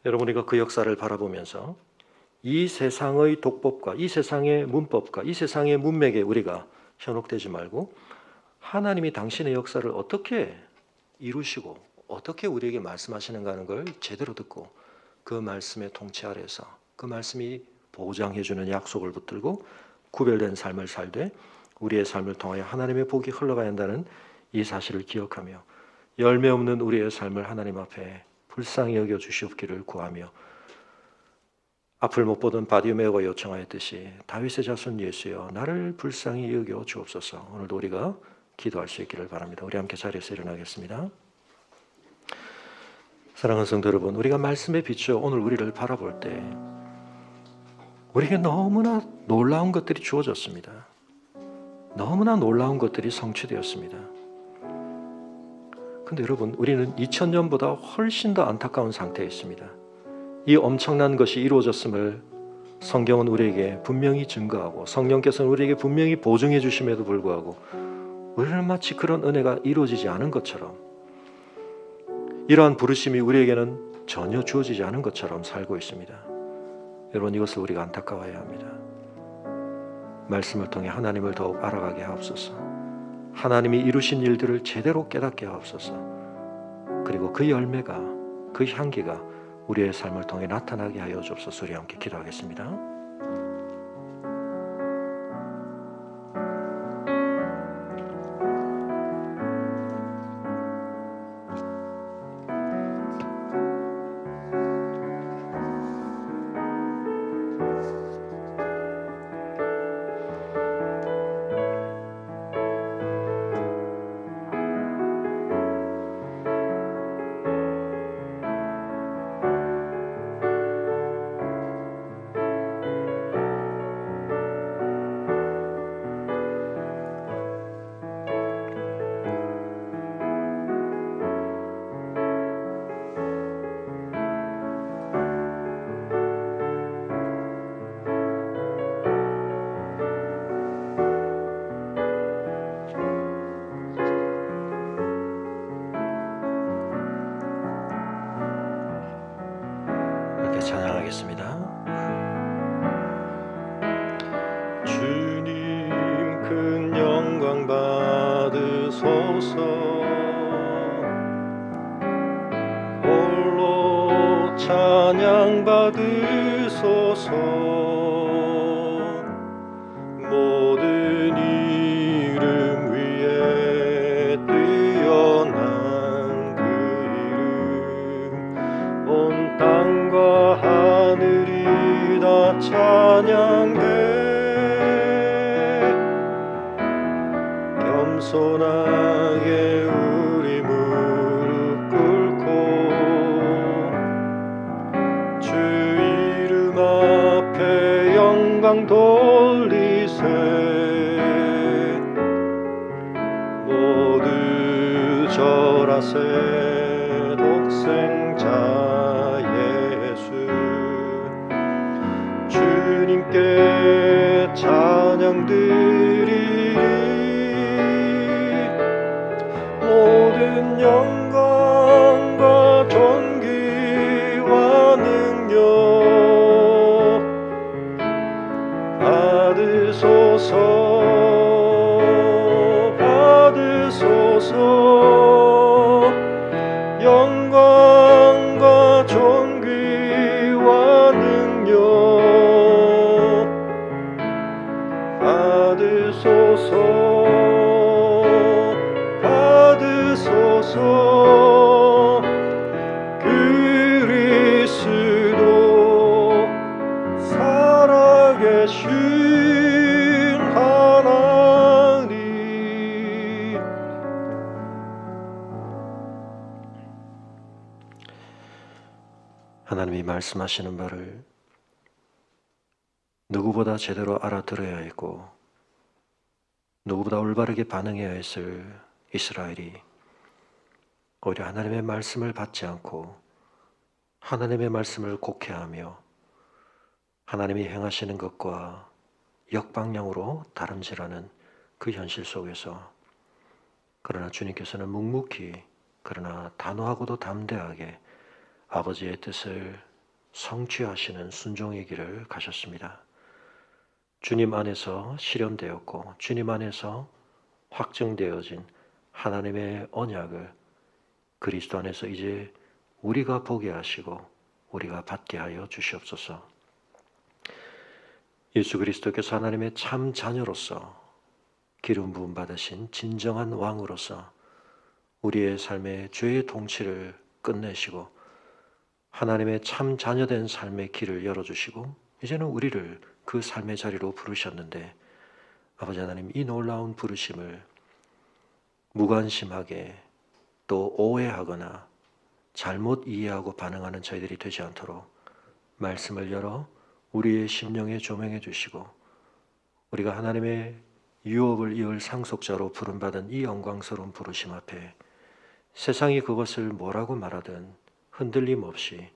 여러분 우리가 그 역사를 바라보면서 이 세상의 독법과 이 세상의 문법과 이 세상의 문맥에 우리가 현혹되지 말고 하나님이 당신의 역사를 어떻게 이루시고 어떻게 우리에게 말씀하시는가 하는 걸 제대로 듣고 그 말씀의 통치 아래서 그 말씀이 보장해주는 약속을 붙들고 구별된 삶을 살되 우리의 삶을 통하여 하나님의 복이 흘러가야 한다는 이 사실을 기억하며 열매 없는 우리의 삶을 하나님 앞에 불쌍히 여겨 주시옵기를 구하며 앞을 못 보던 바디메오가 요청하였듯이 다윗의 자손 예수여 나를 불쌍히 여겨 주옵소서. 오늘도 우리가 기도할 수 있기를 바랍니다. 우리 함께 자리에서 일어나겠습니다. 사랑하는 성도 여러분, 우리가 말씀에 비추어 오늘 우리를 바라볼 때 우리에게 너무나 놀라운 것들이 주어졌습니다. 너무나 놀라운 것들이 성취되었습니다. 근데 여러분 우리는 2000년보다 훨씬 더 안타까운 상태에 있습니다. 이 엄청난 것이 이루어졌음을 성경은 우리에게 분명히 증거하고 성령께서는 우리에게 분명히 보증해 주심에도 불구하고 우리는 마치 그런 은혜가 이루어지지 않은 것처럼 이러한 부르심이 우리에게는 전혀 주어지지 않은 것처럼 살고 있습니다. 여러분 이것을 우리가 안타까워해야 합니다. 말씀을 통해 하나님을 더욱 알아가게 하옵소서. 하나님이 이루신 일들을 제대로 깨닫게 하옵소서. 그리고 그 열매가 그 향기가 우리의 삶을 통해 나타나게 하여 주옵소서. 우리 함께 기도하겠습니다. 큰 영광 받으소서. 홀로 찬양 받으소서. 모든 이름 위에 뛰어난 그 이름, 온 땅과 하늘이 다 찬양해. 겸손하게 우리 무릎 꿇고 주 이름 앞에 영광 돌리세. 모두 절하세. 독생자 예수 주님께 찬양 드리리. 모든 영광과 존귀와 능력 받으소서. 받으소서. 영광과 존귀와 능력 받으소서. 받으소서. 그리스도 살아계신 하나님. 하나님이 말씀하시는 바를 누구보다 제대로 알아들어야 했고 누구보다 올바르게 반응해야 했을 이스라엘이 오히려 하나님의 말씀을 받지 않고 하나님의 말씀을 곡해하며 하나님이 행하시는 것과 역방향으로 다름질하는 그 현실 속에서, 그러나 주님께서는 묵묵히 그러나 단호하고도 담대하게 아버지의 뜻을 성취하시는 순종의 길을 가셨습니다. 주님 안에서 실현되었고 주님 안에서 확증되어진 하나님의 언약을 그리스도 안에서 이제 우리가 보게 하시고 우리가 받게 하여 주시옵소서. 예수 그리스도께서 하나님의 참 자녀로서 기름 부음 받으신 진정한 왕으로서 우리의 삶의 죄의 통치를 끝내시고 하나님의 참 자녀된 삶의 길을 열어주시고 이제는 우리를 그 삶의 자리로 부르셨는데, 아버지 하나님, 이 놀라운 부르심을 무관심하게 또 오해하거나 잘못 이해하고 반응하는 저희들이 되지 않도록 말씀을 열어 우리의 심령에 조명해 주시고, 우리가 하나님의 유업을 이을 상속자로 부름받은 이 영광스러운 부르심 앞에 세상이 그것을 뭐라고 말하든 흔들림 없이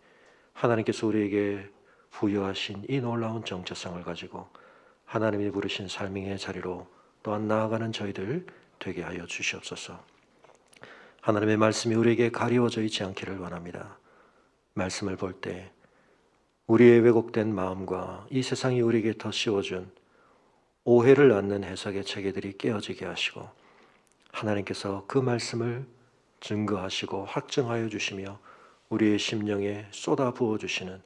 하나님께서 우리에게 부여하신 이 놀라운 정체성을 가지고 하나님이 부르신 삶의 자리로 또한 나아가는 저희들 되게 하여 주시옵소서. 하나님의 말씀이 우리에게 가리워져 있지 않기를 원합니다. 말씀을 볼 때 우리의 왜곡된 마음과 이 세상이 우리에게 더 씌워준 오해를 낳는 해석의 체계들이 깨어지게 하시고 하나님께서 그 말씀을 증거하시고 확증하여 주시며 우리의 심령에 쏟아 부어주시는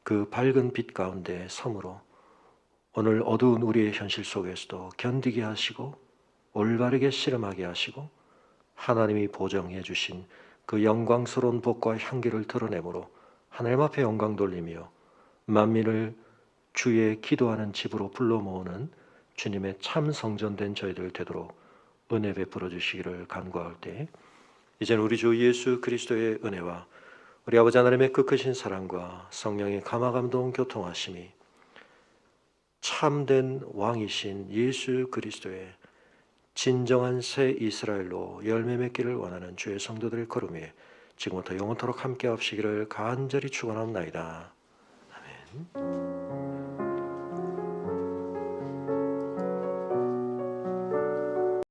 그 밝은 빛 가운데 섬으로 오늘 어두운 우리의 현실 속에서도 견디게 하시고 올바르게 실험하게 하시고 하나님이 보정해 주신 그 영광스러운 복과 향기를 드러내므로 하나님 앞에 영광 돌리며 만민을 주의 기도하는 집으로 불러 모으는 주님의 참 성전된 저희들 되도록 은혜 베풀어 주시기를 간구할 때, 이제는 우리 주 예수 그리스도의 은혜와 우리 아버지 하나님의 그 크신 사랑과 성령의 감화감동 교통하심이 참된 왕이신 예수 그리스도의 진정한 새 이스라엘로 열매 맺기를 원하는 주의 성도들의 걸음 위에 지금부터 영원토록 함께 하시기를 간절히 축원합니다. 아멘.